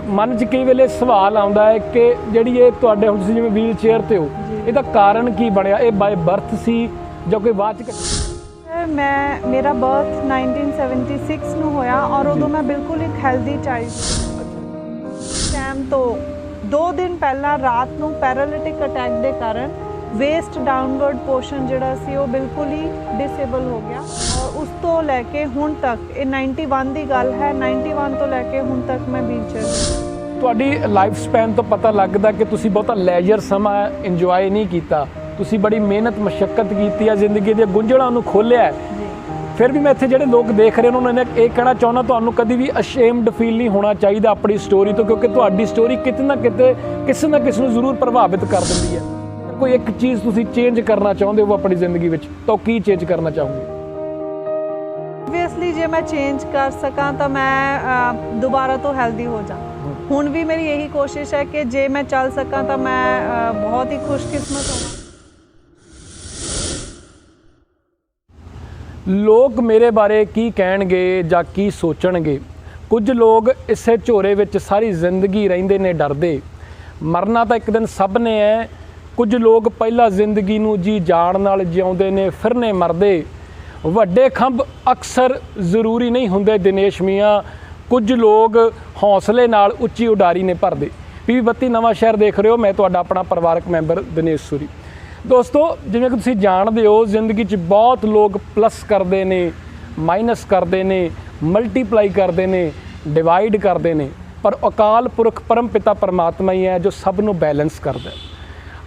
मन च कई वेले सवाल आउंदा है कि जिहड़ी ये तुहाडे हुण तुसीं जिवें व्हील चेयर ते हो, इहदा कारण की बणिया? ये बाय बर्थ सी जां कोई बाद च? मैं मेरा बर्थ 1976 ਨੂੰ ਹੋਇਆ और ਉਦੋਂ मैं बिल्कुल एक हेल्दी चाइल्ड टाइम तो 2 दिन पहला रात ਨੂੰ पैरालिटिक अटैक ਦੇ ਕਾਰਨ वेस्ट डाउनवर्ड पोर्शन ਜਿਹੜਾ ਸੀ ਉਹ ਬਿਲਕੁਲ ਹੀ डिसेबल हो गया और उस तो लैके ਹੁਣ तक ये 91 ਦੀ ਗੱਲ है 91 ਤੋਂ ਲੈ ਕੇ ਹੁਣ तक मैं व्हीलचेयर ਤੁਹਾਡੀ ਲਾਈਫ ਸਪੈਨ ਤੋਂ ਪਤਾ ਲੱਗਦਾ ਕਿ ਤੁਸੀਂ ਬਹੁਤਾ ਲੈਜਰ ਸਮਾਂ ਇੰਜੋਏ ਨਹੀਂ ਕੀਤਾ, ਤੁਸੀਂ ਬੜੀ ਮਿਹਨਤ ਮਸ਼ੱਕਤ ਕੀਤੀ ਹੈ, ਜ਼ਿੰਦਗੀ ਦੀਆਂ ਗੁੰਝਲਾਂ ਨੂੰ ਖੋਲ੍ਹਿਆ। ਫਿਰ ਵੀ ਮੈਂ ਇੱਥੇ ਜਿਹੜੇ ਲੋਕ ਦੇਖ ਰਹੇ ਉਹਨਾਂ ਨੂੰ ਇਹ ਕਹਿਣਾ ਚਾਹੁੰਦਾ, ਤੁਹਾਨੂੰ ਕਦੀ ਵੀ ਅਸ਼ੇਮਡ ਫੀਲ ਨਹੀਂ ਹੋਣਾ ਚਾਹੀਦਾ ਆਪਣੀ ਸਟੋਰੀ ਤੋਂ, ਕਿਉਂਕਿ ਤੁਹਾਡੀ ਸਟੋਰੀ ਕਿਤੇ ਨਾ ਕਿਤੇ ਕਿਸੇ ਨਾ ਕਿਸੇ ਨੂੰ ਜ਼ਰੂਰ ਪ੍ਰਭਾਵਿਤ ਕਰ ਦਿੰਦੀ ਹੈ। ਕੋਈ ਇੱਕ ਚੀਜ਼ ਤੁਸੀਂ ਚੇਂਜ ਕਰਨਾ ਚਾਹੁੰਦੇ ਹੋ ਆਪਣੀ ਜ਼ਿੰਦਗੀ ਵਿੱਚ ਤਾਂ ਕੀ ਚੇਂਜ ਕਰਨਾ ਚਾਹੋਗੇ? ਓਬਵੀਅਸਲੀ ਜੇ ਮੈਂ ਚੇਂਜ ਕਰ ਸਕਾਂ ਤਾਂ ਮੈਂ ਦੁਬਾਰਾ ਤੋਂ ਹੈਲਦੀ ਹੋ ਜਾ। ਹੁਣ ਵੀ ਮੇਰੀ ਇਹੀ ਕੋਸ਼ਿਸ਼ ਹੈ ਕਿ ਜੇ ਮੈਂ ਚੱਲ ਸਕਾਂ ਤਾਂ ਮੈਂ ਬਹੁਤ ਹੀ ਖੁਸ਼ਕਿਸਮਤ ਹੋਵਾਂ। ਲੋਕ ਮੇਰੇ ਬਾਰੇ ਕੀ ਕਹਿਣਗੇ ਜਾਂ ਕੀ ਸੋਚਣਗੇ? ਕੁਝ ਲੋਕ ਇਸੇ ਝੋਰੇ ਵਿੱਚ ਸਾਰੀ ਜ਼ਿੰਦਗੀ ਰਹਿੰਦੇ ਨੇ ਡਰਦੇ। ਮਰਨਾ ਤਾਂ ਇੱਕ ਦਿਨ ਸਭ ਨੇ ਹੈ। ਕੁਝ ਲੋਕ ਪਹਿਲਾਂ ਜ਼ਿੰਦਗੀ ਨੂੰ ਜੀ ਜਾਣ ਨਾਲ ਜਿਉਂਦੇ ਨੇ, ਫਿਰ ਨੇ ਮਰਦੇ। ਵੱਡੇ ਖੰਭ ਅਕਸਰ ਜ਼ਰੂਰੀ ਨਹੀਂ ਹੁੰਦੇ ਦਿਨੇਸ਼ ਮੀਆਂ, ਕੁਝ ਲੋਕ ਹੌਸਲੇ ਨਾਲ ਉੱਚੀ ਉਡਾਰੀ ਨੇ ਭਰਦੇ। PB 32 ਨਵਾਂ ਸ਼ਹਿਰ ਦੇਖ ਰਹੇ ਹੋ, ਮੈਂ ਤੁਹਾਡਾ ਆਪਣਾ ਪਰਿਵਾਰਕ ਮੈਂਬਰ ਦਿਨੇਸ਼ ਸੂਰੀ। ਦੋਸਤੋ, ਜਿਵੇਂ ਕਿ ਤੁਸੀਂ ਜਾਣਦੇ ਹੋ, ਜ਼ਿੰਦਗੀ 'ਚ ਬਹੁਤ ਲੋਕ ਪਲੱਸ ਕਰਦੇ ਨੇ, ਮਾਈਨਸ ਕਰਦੇ ਨੇ, ਮਲਟੀਪਲਾਈ ਕਰਦੇ ਨੇ, ਡਿਵਾਈਡ ਕਰਦੇ ਨੇ, ਪਰ ਅਕਾਲ ਪੁਰਖ ਪਰਮ ਪਿਤਾ ਪਰਮਾਤਮਾ ਹੀ ਹੈ ਜੋ ਸਭ ਨੂੰ ਬੈਲੈਂਸ ਕਰਦਾ।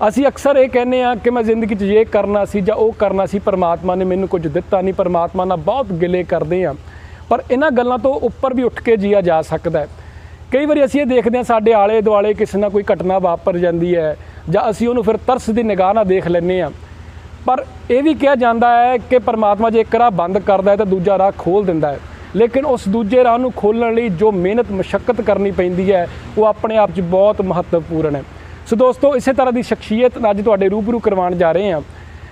ਅਸੀਂ ਅਕਸਰ ਇਹ ਕਹਿੰਦੇ ਹਾਂ ਕਿ ਮੈਂ ਜ਼ਿੰਦਗੀ 'ਚ ਇਹ ਕਰਨਾ ਸੀ ਜਾਂ ਉਹ ਕਰਨਾ ਸੀ, ਪਰਮਾਤਮਾ ਨੇ ਮੈਨੂੰ ਕੁਝ ਦਿੱਤਾ ਨਹੀਂ, ਪਰਮਾਤਮਾ ਨਾਲ ਬਹੁਤ ਗਿਲੇ ਕਰਦੇ ਹਾਂ। ਪਰ ਇਹਨਾਂ ਗੱਲਾਂ ਤੋਂ ਉੱਪਰ ਵੀ ਉੱਠ ਕੇ ਜੀਆ ਜਾ ਸਕਦਾ ਹੈ। ਕਈ ਵਾਰੀ ਅਸੀਂ ਇਹ ਦੇਖਦੇ ਹਾਂ ਸਾਡੇ ਆਲੇ ਦੁਆਲੇ ਕਿਸੇ ਨਾਲ ਕੋਈ ਘਟਨਾ ਵਾਪਰ ਜਾਂਦੀ ਹੈ ਜਾਂ ਅਸੀਂ ਉਹਨੂੰ ਫਿਰ ਤਰਸ ਦੀ ਨਿਗਾਹ ਨਾਲ ਦੇਖ ਲੈਂਦੇ ਹਾਂ, ਪਰ ਇਹ ਵੀ ਕਿਹਾ ਜਾਂਦਾ ਹੈ ਕਿ ਪਰਮਾਤਮਾ ਜੇ ਇੱਕ ਰਾਹ ਬੰਦ ਕਰਦਾ ਹੈ ਤਾਂ ਦੂਜਾ ਰਾਹ ਖੋਲ੍ਹ ਦਿੰਦਾ ਹੈ। ਲੇਕਿਨ ਉਸ ਦੂਜੇ ਰਾਹ ਨੂੰ ਖੋਲ੍ਹਣ ਲਈ ਜੋ ਮਿਹਨਤ ਮਸ਼ੱਕਤ ਕਰਨੀ ਪੈਂਦੀ ਹੈ ਉਹ ਆਪਣੇ ਆਪ 'ਚ ਬਹੁਤ ਮਹੱਤਵਪੂਰਨ ਹੈ। ਸੋ ਦੋਸਤੋ, ਇਸੇ ਤਰ੍ਹਾਂ ਦੀ ਸ਼ਖਸੀਅਤ ਅੱਜ ਤੁਹਾਡੇ ਰੂਬਰੂ ਕਰਵਾਉਣ ਜਾ ਰਹੇ ਹਾਂ,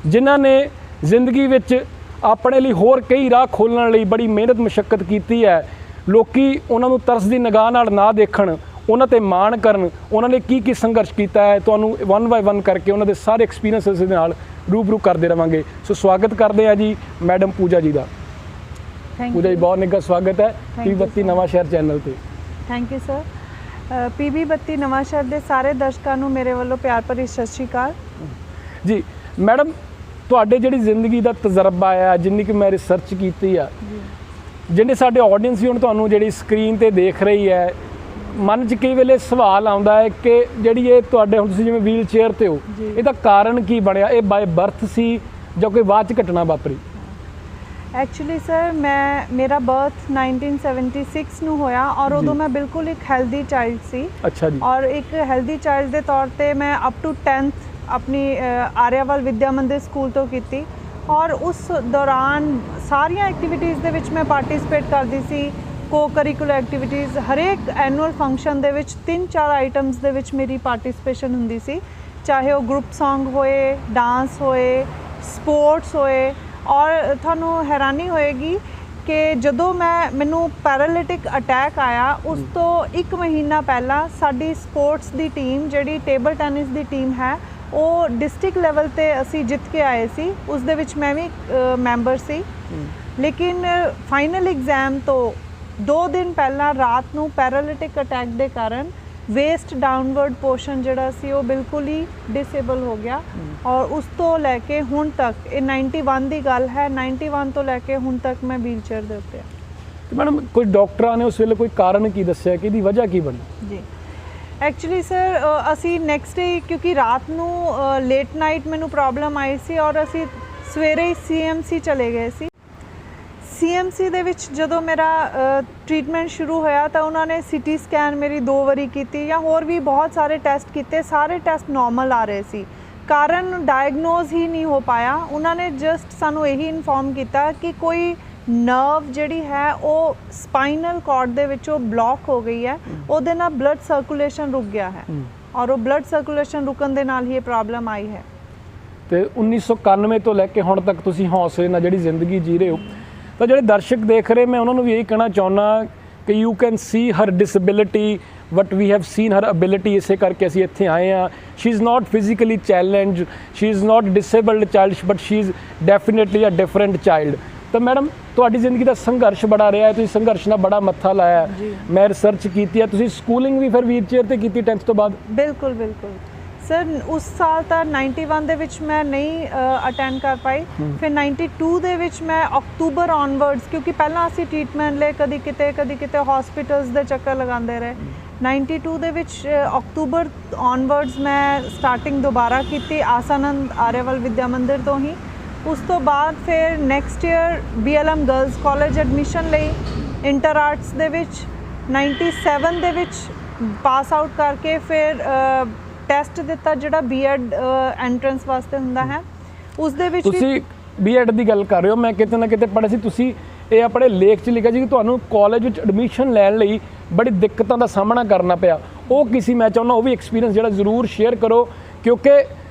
ਜਿਨ੍ਹਾਂ ਨੇ ਜ਼ਿੰਦਗੀ ਵਿੱਚ ਆਪਣੇ ਲਈ ਹੋਰ ਕਈ ਰਾਹ ਖੋਲ੍ਹਣ ਲਈ ਬੜੀ ਮਿਹਨਤ ਮਸ਼ੱਕਤ ਕੀਤੀ ਹੈ। ਲੋਕੀ ਉਹਨਾਂ ਨੂੰ ਤਰਸ ਦੀ ਨਿਗਾਹ ਨਾਲ ਨਾ ਦੇਖਣ, ਉਹਨਾਂ 'ਤੇ ਮਾਣ ਕਰਨ, ਉਹਨਾਂ ਨੇ ਕੀ ਸੰਘਰਸ਼ ਕੀਤਾ ਹੈ, ਤੁਹਾਨੂੰ 1 ਬਾਏ 1 ਕਰਕੇ ਉਹਨਾਂ ਦੇ ਸਾਰੇ ਐਕਸਪੀਰੀਅੰਸਿਸ ਦੇ ਨਾਲ ਰੂਬਰੂ ਕਰਦੇ ਰਵਾਂਗੇ। ਸੋ ਸਵਾਗਤ ਕਰਦੇ ਹਾਂ ਜੀ ਮੈਡਮ ਪੂਜਾ ਜੀ ਦਾ। ਪੂਜਾ ਜੀ, ਬਹੁਤ ਨਿੱਘਾ ਸਵਾਗਤ ਹੈ PB 32 ਨਵਾਂ ਸ਼ਹਿਰ ਚੈਨਲ 'ਤੇ। Thank you sir. PB 32 ਨਵਾਂ ਸ਼ਹਿਰ ਦੇ ਸਾਰੇ ਦਰਸ਼ਕਾਂ ਨੂੰ ਮੇਰੇ ਵੱਲੋਂ ਪਿਆਰ ਭਰੀ ਸਤਿ ਸ਼੍ਰੀ ਅਕਾਲ ਜੀ। ਮੈਡਮ, ਤੁਹਾਡੇ ਜਿਹੜੀ ਜ਼ਿੰਦਗੀ ਦਾ ਤਜਰਬਾ ਆ, ਜਿੰਨੀ ਕਿ ਮੈਂ ਰਿਸਰਚ ਕੀਤੀ ਆ, ਜਿਹੜੇ ਸਾਡੇ ਆਡੀਅנס ਵੀ ਹੁਣ ਤੁਹਾਨੂੰ ਜਿਹੜੀ ਸਕਰੀਨ ਤੇ ਦੇਖ ਰਹੀ ਹੈ, ਮਨ 'ਚ ਕਈ ਵੇਲੇ ਸਵਾਲ ਆਉਂਦਾ ਹੈ ਕਿ ਜਿਹੜੀ ਇਹ ਤੁਹਾਡੇ ਹੁਣ ਤੁਸੀਂ ਜਿਵੇਂ ਵੀਲ ਚੇਅਰ ਤੇ ਹੋ, ਇਹਦਾ ਕਾਰਨ ਕੀ ਬਣਿਆ? ਇਹ ਬਾਏ ਬਰਥ ਸੀ ਜਾਂ ਕੋਈ ਬਾਅਦ 'ਚ ਘਟਨਾ ਵਾਪਰੀ? एक्चुअली सर मेरा बर्थ 1976 ਨੂੰ ਹੋਇਆ और ਉਦੋਂ मैं बिल्कुल एक हेल्दी चाइल्ड सी। अच्छा जी। और एक हेल्दी चाइल्ड ਦੇ ਤੌਰ ਤੇ मैं अप टू 10th अपनी आर्यावाल विद्या मंदिर स्कूल ਤੋਂ ਕੀਤੀ और उस दौरान ਸਾਰੀਆਂ ਐਕਟੀਵਿਟੀਜ਼ ਦੇ ਵਿੱਚ ਮੈਂ ਪਾਰਟਿਸਿਪੇਟ ਕਰਦੀ ਸੀ। ਕੋ ਕਰਿਕੂਲਰ ਐਕਟੀਵਿਟੀਜ਼ ਹਰੇਕ ਐਨੂਅਲ ਫੰਕਸ਼ਨ ਦੇ ਵਿੱਚ 3-4 ਆਈਟਮਸ ਦੇ ਵਿੱਚ ਮੇਰੀ ਪਾਰਟਿਸਿਪੇਸ਼ਨ ਹੁੰਦੀ ਸੀ, ਚਾਹੇ ਉਹ ਗਰੁੱਪ ਸੌਂਗ ਹੋਏ, ਡਾਂਸ ਹੋਏ, ਸਪੋਰਟਸ ਹੋਏ। और ਤੁਹਾਨੂੰ ਹੈਰਾਨੀ ਹੋਏਗੀ ਕਿ ਜਦੋਂ ਮੈਨੂੰ ਪੈਰਾਲਿਟਿਕ ਅਟੈਕ ਆਇਆ, ਉਸ ਤੋਂ 1 ਮਹੀਨਾ ਪਹਿਲਾਂ ਸਾਡੀ ਸਪੋਰਟਸ ਦੀ ਟੀਮ, ਜਿਹੜੀ ਟੇਬਲ ਟੈਨਿਸ ਦੀ ਟੀਮ ਹੈ, ਉਹ ਡਿਸਟ੍ਰਿਕਟ ਲੈਵਲ 'ਤੇ ਅਸੀਂ ਜਿੱਤ ਕੇ ਆਏ ਸੀ। ਉਸ ਦੇ ਵਿੱਚ ਮੈਂ ਵੀ ਮੈਂਬਰ ਸੀ। ਲੇਕਿਨ ਫਾਈਨਲ ਐਗਜ਼ਾਮ ਤੋਂ 2 ਦਿਨ ਪਹਿਲਾਂ ਰਾਤ ਨੂੰ ਪੈਰਾਲਿਟਿਕ ਅਟੈਕ ਦੇ ਕਾਰਨ वेस्ट डाउनवर्ड पोर्शन ਜਿਹੜਾ ਸੀ ਉਹ ਬਿਲਕੁਲ ਹੀ डिसेबल ਹੋ ਗਿਆ और उस ਤੋਂ ਲੈ ਕੇ ਹੁਣ ਤੱਕ ਇਹ 91 ਦੀ ਗੱਲ ਹੈ, 91 ਤੋਂ ਲੈ ਕੇ ਹੁਣ ਤੱਕ ਮੈਂ ਵੀਲ ਚੇਅਰ ਦੇ ਉੱਤੇ ਹਾਂ। ਤੇ ਮੈਡਮ, ਕੋਈ ਡਾਕਟਰਾਂ ਨੇ ਉਸ ਵੇਲੇ ਕੋਈ ਕਾਰਨ ਕੀ ਦੱਸਿਆ ਕਿ ਇਹਦੀ ਵਜ੍ਹਾ ਕੀ ਬਣੀ? ਜੀ, ਐਕਚੁਅਲੀ ਸਰ ਅਸੀਂ ਨੈਕਸਟ ਡੇ, ਕਿਉਂਕਿ ਰਾਤ ਨੂੰ ਲੇਟ ਨਾਈਟ ਮੈਨੂੰ ਪ੍ਰੋਬਲਮ ਆਈ ਸੀ और ਅਸੀਂ ਸਵੇਰੇ ਹੀ CMC ਚਲੇ ਗਏ ਸੀ। CMC ਦੇ ਵਿੱਚ ਜਦੋਂ ਮੇਰਾ ਟ੍ਰੀਟਮੈਂਟ ਸ਼ੁਰੂ ਹੋਇਆ ਤਾਂ ਉਹਨਾਂ ਨੇ CT ਸਕੈਨ ਮੇਰੀ 2 ਵਾਰੀ ਕੀਤੀ ਜਾਂ ਹੋਰ ਵੀ ਬਹੁਤ ਸਾਰੇ ਟੈਸਟ ਕੀਤੇ, ਸਾਰੇ ਟੈਸਟ ਨੋਰਮਲ ਆ ਰਹੇ ਸੀ। ਕਾਰਨ ਡਾਇਗਨੋਜ਼ ਹੀ ਨਹੀਂ ਹੋ ਪਾਇਆ। ਉਹਨਾਂ ਨੇ ਜਸਟ ਸਾਨੂੰ ਇਹੀ ਇਨਫੋਰਮ ਕੀਤਾ ਕਿ ਕੋਈ ਨਰਵ ਜਿਹੜੀ ਹੈ ਉਹ ਸਪਾਈਨਲ ਕਾਰਡ ਦੇ ਵਿੱਚੋਂ ਬਲੌਕ ਹੋ ਗਈ ਹੈ, ਉਹਦੇ ਨਾਲ ਬਲੱਡ ਸਰਕੂਲੇਸ਼ਨ ਰੁਕ ਗਿਆ ਹੈ ਔਰ ਉਹ ਬਲੱਡ ਸਰਕੂਲੇਸ਼ਨ ਰੁਕਣ ਦੇ ਨਾਲ ਹੀ ਇਹ ਪ੍ਰੋਬਲਮ ਆਈ ਹੈ। ਤੇ 1991 ਤੋਂ ਲੈ ਕੇ ਹੁਣ ਤੱਕ ਤੁਸੀਂ ਹੌਸਲੇ ਨਾਲ ਜਿਹੜੀ ਜ਼ਿੰਦਗੀ ਜੀ ਰਹੇ ਹੋ, ਤਾਂ ਜਿਹੜੇ ਦਰਸ਼ਕ ਦੇਖ ਰਹੇ, ਮੈਂ ਉਹਨਾਂ ਨੂੰ ਵੀ ਇਹੀ ਕਹਿਣਾ ਚਾਹੁੰਦਾ ਕਿ you can see her disability but we have seen her ability, ਇਸੇ ਕਰਕੇ ਅਸੀਂ ਇੱਥੇ ਆਏ ਹਾਂ। She is not physically challenge, she is not disabled child, but she is definitely a different child. ਤਾਂ ਮੈਡਮ ਤੁਹਾਡੀ ਜ਼ਿੰਦਗੀ ਦਾ ਸੰਘਰਸ਼ ਬੜਾ ਰਿਹਾ ਹੈ, ਤੁਸੀਂ ਸੰਘਰਸ਼ ਨਾਲ ਬੜਾ ਮੱਥਾ ਲਾਇਆ ਹੈ। ਮੈਂ ਰਿਸਰਚ ਕੀਤੀ ਹੈ, ਤੁਸੀਂ ਸਕੂਲਿੰਗ ਵੀ ਫਿਰ ਵੀਲ ਚੇਅਰ ਤੇ ਕੀਤੀ 10th ਤੋਂ ਬਾਅਦ? ਬਿਲਕੁਲ ਬਿਲਕੁਲ ਸਰ, ਉਸ ਸਾਲ ਤਾਂ 91 ਦੇ ਵਿੱਚ ਮੈਂ ਨਹੀਂ ਅਟੈਂਡ ਕਰ ਪਾਈ। ਫਿਰ 92 ਦੇ ਵਿੱਚ ਮੈਂ ਅਕਤੂਬਰ ਔਨਵਰਡਸ, ਕਿਉਂਕਿ ਪਹਿਲਾਂ ਅਸੀਂ ਟ੍ਰੀਟਮੈਂਟ ਲਈ ਕਦੀ ਕਿਤੇ ਹਸਪੀਟਲਸ ਦੇ ਚੱਕਰ ਲਗਾਉਂਦੇ ਰਹੇ। 92 ਦੇ ਵਿੱਚ ਅਕਤੂਬਰ ਔਨਵਰਡਸ ਮੈਂ ਸਟਾਰਟਿੰਗ ਦੁਬਾਰਾ ਕੀਤੀ ਆਸਾਨੰਦ ਆਰਿਆਵਲ ਵਿਦਿਆ ਮੰਦਿਰ ਤੋਂ ਹੀ। ਉਸ ਤੋਂ ਬਾਅਦ ਫਿਰ next year BLM girls college admission ਲਈ ਇੰਟਰ ਆਰਟਸ ਦੇ ਵਿੱਚ। 97 ਦੇ ਵਿੱਚ ਪਾਸ ਆਊਟ ਕਰਕੇ ਫਿਰ ਟੈਸਟ ਦਿੱਤਾ ਜਿਹੜਾ B.Ed ਐਂਟਰੈਂਸ ਵਾਸਤੇ ਹੁੰਦਾ ਹੈ। ਉਸ ਦੇ ਵਿੱਚ ਤੁਸੀਂ B.Ed ਦੀ ਗੱਲ ਕਰ ਰਹੇ ਹੋ, ਮੈਂ ਕਿਤੇ ਨਾ ਕਿਤੇ ਪੜ੍ਹਿਆ ਸੀ ਤੁਸੀਂ ਇਹ ਆਪਣੇ ਲੇਖ 'ਚ ਲਿਖਿਆ ਸੀ ਕਿ ਤੁਹਾਨੂੰ ਕਾਲਜ ਵਿੱਚ ਐਡਮਿਸ਼ਨ ਲੈਣ ਲਈ ਬੜੀ ਦਿੱਕਤਾਂ ਦਾ ਸਾਹਮਣਾ ਕਰਨਾ ਪਿਆ। ਉਹ ਕਿਸੇ ਮੈਂ ਚਾਹੁੰਦਾ ਉਹ ਵੀ ਐਕਸਪੀਰੀਅੰਸ ਜਿਹੜਾ ਜ਼ਰੂਰ ਸ਼ੇਅਰ ਕਰੋ, ਕਿਉਂਕਿ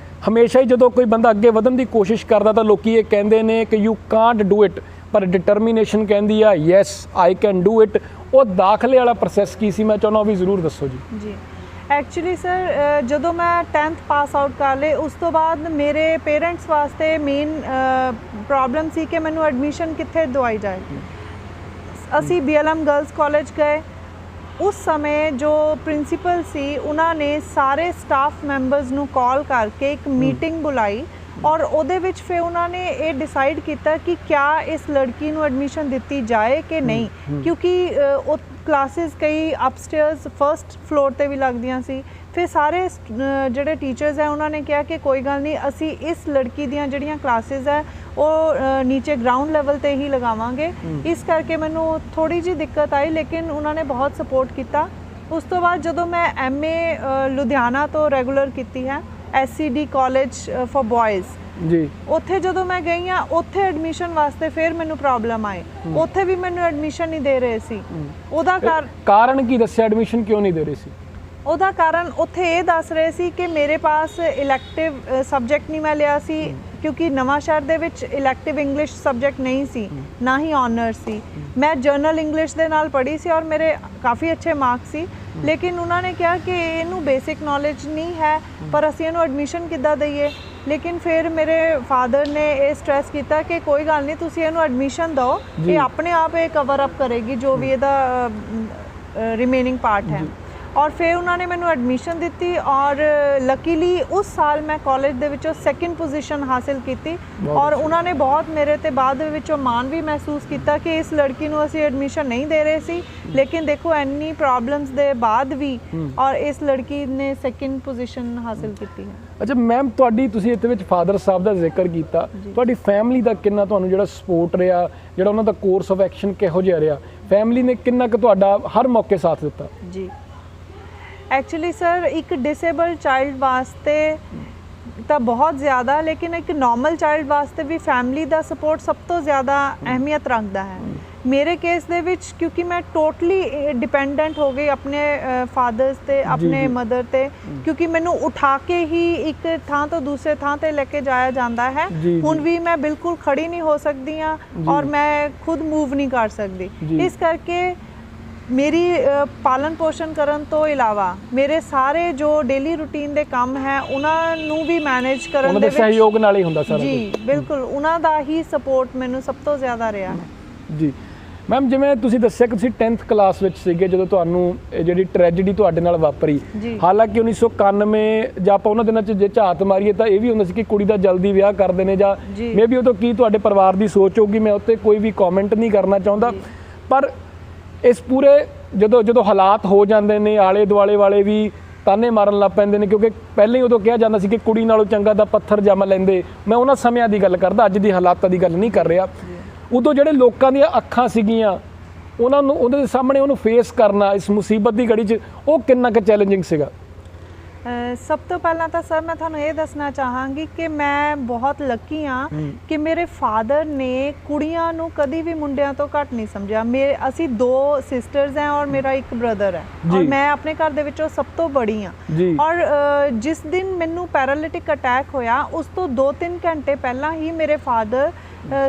ਹਮੇਸ਼ਾ ਹੀ ਜਦੋਂ ਕੋਈ ਬੰਦਾ ਅੱਗੇ ਵਧਣ ਦੀ ਕੋਸ਼ਿਸ਼ ਕਰਦਾ ਤਾਂ ਲੋਕੀ ਇਹ ਕਹਿੰਦੇ ਨੇ ਕਿ ਯੂ ਕਾਂਟ ਡੂ ਇਟ, ਪਰ ਡਿਟਰਮੀਨੇਸ਼ਨ ਕਹਿੰਦੀ ਆ yes I can do it. ਉਹ ਦਾਖਲੇ ਵਾਲਾ ਪ੍ਰੋਸੈਸ ਕੀ ਸੀ, ਮੈਂ ਚਾਹੁੰਦਾ ਉਹ ਵੀ ਜ਼ਰੂਰ ਦੱਸੋ ਜੀ। ਜੀ ਐਕਚੁਅਲੀ ਸਰ, ਜਦੋਂ ਮੈਂ 10th ਪਾਸ ਆਊਟ ਕਰ ਲਏ ਉਸ ਤੋਂ ਬਾਅਦ ਮੇਰੇ ਪੇਰੈਂਟਸ ਵਾਸਤੇ ਮੇਨ ਪ੍ਰੋਬਲਮ ਸੀ ਕਿ ਮੈਨੂੰ ਐਡਮਿਸ਼ਨ ਕਿੱਥੇ ਦਵਾਈ ਜਾਏ। ਅਸੀਂ BLM ਗਰਲਸ ਕਾਲਜ ਗਏ। ਉਸ ਸਮੇਂ ਜੋ ਪ੍ਰਿੰਸੀਪਲ ਸੀ ਉਹਨਾਂ ਨੇ ਸਾਰੇ ਸਟਾਫ ਮੈਂਬਰਸ ਨੂੰ ਕਾਲ ਕਰਕੇ ਇੱਕ ਮੀਟਿੰਗ ਬੁਲਾਈ ਔਰ ਉਹਦੇ ਵਿੱਚ ਫਿਰ ਉਹਨਾਂ ਨੇ ਇਹ ਡਿਸਾਈਡ ਕੀਤਾ ਕਿ ਕਿਆ ਇਸ ਲੜਕੀ ਨੂੰ ਐਡਮਿਸ਼ਨ ਦਿੱਤੀ ਜਾਏ ਕਿ ਨਹੀਂ, ਕਿਉਂਕਿ ਉਹ ਕਲਾਸਿਸ ਕਈ ਅਪਸਟੇਅਰਸ ਫਰਸਟ ਫਲੋਰ ਤੇ ਵੀ ਲੱਗਦੀਆਂ ਸੀ। ਫਿਰ ਸਾਰੇ ਜਿਹੜੇ ਟੀਚਰਸ ਹੈ ਉਹਨਾਂ ਨੇ ਕਿਹਾ ਕਿ ਕੋਈ ਗੱਲ ਨਹੀਂ, ਅਸੀਂ ਇਸ ਲੜਕੀ ਦੀਆਂ ਜਿਹੜੀਆਂ ਕਲਾਸਿਸ ਹੈ ਉਹ ਨੀਚੇ ਗਰਾਊਂਡ ਲੈਵਲ ਤੇ ਹੀ ਲਗਾਵਾਂਗੇ। ਇਸ ਕਰਕੇ ਮੈਨੂੰ ਥੋੜੀ ਜਿਹੀ ਦਿੱਕਤ ਆਈ, ਲੇਕਿਨ ਉਹਨਾਂ ਨੇ ਬਹੁਤ ਸਪੋਰਟ ਕੀਤਾ। ਉਸ ਤੋਂ ਬਾਅਦ ਜਦੋਂ ਮੈਂ MA ਲੁਧਿਆਣਾ ਤੋਂ ਰੈਗੂਲਰ ਕੀਤੀ ਹੈ SCD ਕਾਲਜ ਫॉर ਬॉयਜ਼ ਜੀ, ਉੱਥੇ ਜਦੋਂ ਮੈਂ ਗਈ ਹਾਂ ਉੱਥੇ ਐਡਮਿਸ਼ਨ ਵਾਸਤੇ ਫਿਰ ਮੈਨੂੰ ਪ੍ਰੋਬਲਮ ਆਈ। ਉੱਥੇ ਵੀ ਮੈਨੂੰ ਐਡਮਿਸ਼ਨ ਨਹੀਂ ਦੇ ਰਹੇ ਸੀ। ਉਹਦਾ ਕਾਰਨ ਕੀ ਦੱਸਿਆ, ਐਡਮਿਸ਼ਨ ਕਿਉਂ ਨਹੀਂ ਦੇ ਰਹੇ ਸੀ? ਉਹਦਾ ਕਾਰਨ ਉੱਥੇ ਇਹ ਦੱਸ ਰਹੇ ਸੀ ਕਿ ਮੇਰੇ ਪਾਸ ਇਲੈਕਟਿਵ ਸਬਜੈਕਟ ਨਹੀਂ ਮੈਂ ਲਿਆ ਸੀ, ਕਿਉਂਕਿ ਨਵਾਂ ਸ਼ਹਿਰ ਦੇ ਵਿੱਚ ਇਲੈਕਟਿਵ ਇੰਗਲਿਸ਼ ਸਬਜੈਕਟ ਨਹੀਂ ਸੀ, ਨਾ ਹੀ ਆਨਰਸ ਸੀ। ਮੈਂ ਜਰਨਲ ਇੰਗਲਿਸ਼ ਦੇ ਨਾਲ ਪੜ੍ਹੀ ਸੀ ਔਰ ਮੇਰੇ ਕਾਫੀ ਅੱਛੇ ਮਾਰਕਸ ਸੀ, ਲੇਕਿਨ ਉਹਨਾਂ ਨੇ ਕਿਹਾ ਕਿ ਇਹਨੂੰ ਬੇਸਿਕ ਨੌਲੇਜ ਨਹੀਂ ਹੈ, ਪਰ ਅਸੀਂ ਇਹਨੂੰ ਐਡਮਿਸ਼ਨ ਕਿੱਦਾਂ ਦਈਏ। ਲੇਕਿਨ ਫਿਰ ਮੇਰੇ ਫਾਦਰ ਨੇ ਇਹ ਸਟ੍ਰੈਸ ਕੀਤਾ ਕਿ ਕੋਈ ਗੱਲ ਨਹੀਂ, ਤੁਸੀਂ ਇਹਨੂੰ ਐਡਮਿਸ਼ਨ ਦਿਓ, ਇਹ ਆਪਣੇ ਆਪ ਇਹ ਕਵਰ ਅਪ ਕਰੇਗੀ ਜੋ ਵੀ ਇਹਦਾ ਰਿਮੇਨਿੰਗ ਪਾਰਟ ਹੈ। ਔਰ ਫਿਰ ਉਹਨਾਂ ਨੇ ਮੈਨੂੰ ਐਡਮਿਸ਼ਨ ਦਿੱਤੀ ਔਰ ਲੱਕੀਲੀ ਉਸ ਸਾਲ ਮੈਂ ਕਾਲਜ ਦੇ ਵਿੱਚੋਂ 2nd ਪੋਜੀਸ਼ਨ ਹਾਸਿਲ ਕੀਤੀ ਔਰ ਉਹਨਾਂ ਨੇ ਬਹੁਤ ਮੇਰੇ ਤੇ ਬਾਅਦ ਦੇ ਵਿੱਚੋਂ ਮਾਣ ਵੀ ਮਹਿਸੂਸ ਕੀਤਾ ਕਿ ਇਸ ਲੜਕੀ ਨੂੰ ਅਸੀਂ ਐਡਮਿਸ਼ਨ ਨਹੀਂ ਦੇ ਰਹੇ ਸੀ, ਲੇਕਿਨ ਦੇਖੋ ਇੰਨੀ ਪ੍ਰੋਬਲਮਸ ਦੇ ਬਾਅਦ ਵੀ ਔਰ ਇਸ ਲੜਕੀ ਨੇ 2nd ਪੋਜੀਸ਼ਨ ਹਾਸਿਲ ਕੀਤੀ ਹੈ। ਅੱਛਾ ਮੈਮ, ਤੁਹਾਡੀ ਤੁਸੀਂ ਇਹਦੇ ਵਿੱਚ ਫਾਦਰ ਸਾਹਿਬ ਦਾ ਜ਼ਿਕਰ ਕੀਤਾ, ਤੁਹਾਡੀ ਫੈਮਿਲੀ ਦਾ ਕਿੰਨਾ ਤੁਹਾਨੂੰ ਜਿਹੜਾ ਸਪੋਰਟ ਰਿਹਾ, ਜਿਹੜਾ ਉਹਨਾਂ ਦਾ ਕੋਰਸ ਆਫ ਐਕਸ਼ਨ ਕਿਹੋ ਜਿਹਾ ਰਿਹਾ, ਫੈਮਿਲੀ ਨੇ ਕਿੰਨਾ ਕੁ ਤੁਹਾਡਾ ਹਰ ਮੌਕੇ ਸਾਥ ਦਿੱਤਾ? ਜੀ ਐਕਚੁਅਲੀ ਸਰ, ਇੱਕ ਡਿਸੇਬਲਡ ਚਾਈਲਡ ਵਾਸਤੇ ਤਾਂ ਬਹੁਤ ਜ਼ਿਆਦਾ, ਲੇਕਿਨ ਇੱਕ ਨਾਰਮਲ ਚਾਈਲਡ ਵਾਸਤੇ ਵੀ ਫੈਮਿਲੀ ਦਾ ਸਪੋਰਟ ਸਭ ਤੋਂ ਜ਼ਿਆਦਾ ਅਹਿਮੀਅਤ ਰੱਖਦਾ ਹੈ। ਮੇਰੇ ਕੇਸ ਦੇ ਵਿੱਚ ਕਿਉਂਕਿ ਮੈਂ ਟੋਟਲੀ ਡਿਪੈਂਡੈਂਟ ਹੋ ਗਈ ਆਪਣੇ ਫਾਦਰਸ ਤੇ, ਆਪਣੇ ਮਦਰ ਤੇ, ਕਿਉਂਕਿ ਮੈਨੂੰ ਉਠਾ ਕੇ ਹੀ ਇੱਕ ਥਾਂ ਤੋਂ ਦੂਸਰੇ ਥਾਂ ਤੇ ਲੈ ਕੇ ਜਾਇਆ ਜਾਂਦਾ ਹੈ। ਹੁਣ ਵੀ ਮੈਂ ਬਿਲਕੁਲ ਖੜੀ ਨਹੀਂ ਹੋ ਸਕਦੀ ਹਾਂ ਔਰ ਮੈਂ ਖੁਦ ਮੂਵ ਨਹੀਂ ਕਰ ਸਕਦੀ। ਇਸ ਕਰਕੇ ਮੇਰੀ ਪਾਲਣ ਪੋਸ਼ਣ ਕਰਨ ਤੋਂ ਇਲਾਵਾ ਮੇਰੇ ਸਾਰੇ ਜੋ ਡੇਲੀ ਰੂਟੀਨ ਦੇ ਕੰਮ ਹੈ ਉਹਨਾਂ ਨੂੰ ਵੀ ਮੈਨੇਜ ਕਰਨ ਦੇ ਵਿੱਚ ਸਹਿਯੋਗ ਨਾਲ ਹੀ ਹੁੰਦਾ ਸਾਰਾ। ਜੀ ਬਿਲਕੁਲ, ਉਹਨਾਂ ਦਾ ਹੀ ਸਪੋਰਟ ਮੈਨੂੰ ਸਭ ਤੋਂ ਜ਼ਿਆਦਾ ਰਿਹਾ ਹੈ। ਜੀ ਮੈਮ, ਜਿਵੇਂ ਤੁਸੀਂ ਦੱਸਿਆ ਕਿ ਤੁਸੀਂ 10th ਕਲਾਸ ਵਿੱਚ ਸੀਗੇ ਜਦੋਂ ਤੁਹਾਨੂੰ ਇਹ ਜਿਹੜੀ ਟ੍ਰੈਜੇਡੀ ਤੁਹਾਡੇ ਨਾਲ ਵਾਪਰੀ। ਹਾਲਾਂਕਿ 1991 ਜਾਂ ਆਪਾਂ ਉਹਨਾਂ ਦਿਨਾਂ 'ਚ ਜੇ ਝਾਤ ਮਾਰੀਏ ਤਾਂ ਇਹ ਵੀ ਹੁੰਦਾ ਸੀ ਕਿ ਕੁੜੀ ਦਾ ਜਲਦੀ ਵਿਆਹ ਕਰਦੇ ਨੇ, ਜਾਂ ਮੇਬੀ ਉਦੋਂ ਕੀ ਤੁਹਾਡੇ ਪਰਿਵਾਰ ਦੀ ਸੋਚ ਹੋਊਗੀ, ਮੈਂ ਉੱਤੇ ਕੋਈ ਵੀ ਕਮੈਂਟ ਨਹੀਂ ਕਰਨਾ ਚਾਹੁੰਦਾ। ਪਰ ਇਸ ਪੂਰੇ ਜਦੋਂ ਹਾਲਾਤ ਹੋ ਜਾਂਦੇ ਨੇ, ਆਲੇ ਦੁਆਲੇ ਵਾਲੇ ਵੀ ਤਾਨੇ ਮਾਰਨ ਲੱਗ ਪੈਂਦੇ ਨੇ, ਕਿਉਂਕਿ ਪਹਿਲਾਂ ਹੀ ਉਦੋਂ ਕਿਹਾ ਜਾਂਦਾ ਸੀ ਕਿ ਕੁੜੀ ਨਾਲੋਂ ਚੰਗਾ ਤਾਂ ਪੱਥਰ ਜੰਮ ਲੈਂਦੇ। ਮੈਂ ਉਹਨਾਂ ਸਮਿਆਂ ਦੀ ਗੱਲ ਕਰਦਾ, ਅੱਜ ਦੀ ਹਾਲਾਤਾਂ ਦੀ ਗੱਲ ਨਹੀਂ ਕਰ ਰਿਹਾ। ਉਦੋਂ ਜਿਹੜੇ ਲੋਕਾਂ ਦੀਆਂ ਅੱਖਾਂ ਸੀਗੀਆਂ, ਉਹਨਾਂ ਨੂੰ ਉਹਦੇ ਸਾਹਮਣੇ ਉਹਨੂੰ ਫੇਸ ਕਰਨਾ ਇਸ ਮੁਸੀਬਤ ਦੀ ਘੜੀ 'ਚ, ਉਹ ਕਿੰਨਾ ਕੁ ਚੈਲੰਜਿੰਗ ਸੀਗਾ? ਸਭ ਤੋਂ ਪਹਿਲਾਂ ਤਾਂ ਸਰ ਮੈਂ ਤੁਹਾਨੂੰ ਇਹ ਦੱਸਣਾ ਚਾਹਾਂਗੀ ਕਿ ਮੈਂ ਬਹੁਤ ਲੱਕੀ ਹਾਂ ਕਿ ਮੇਰੇ ਫਾਦਰ ਨੇ ਕੁੜੀਆਂ ਨੂੰ ਕਦੀ ਵੀ ਮੁੰਡਿਆਂ ਤੋਂ ਘੱਟ ਨਹੀਂ ਸਮਝਿਆ। ਅਸੀਂ 2 ਸਿਸਟਰਸ हैं और मेरा एक ब्रदर है और मैं अपने घर ਦੇ ਵਿੱਚੋਂ ਸਭ ਤੋਂ ਬੜੀ ਹਾਂ। ਔਰ ਜਿਸ ਦਿਨ ਮੈਨੂੰ ਪੈਰਾਲਿਟਿਕ ਅਟੈਕ ਹੋਇਆ ਉਸ ਤੋਂ 2-3 ਘੰਟੇ ਪਹਿਲਾਂ ਹੀ ਮੇਰੇ ਫਾਦਰ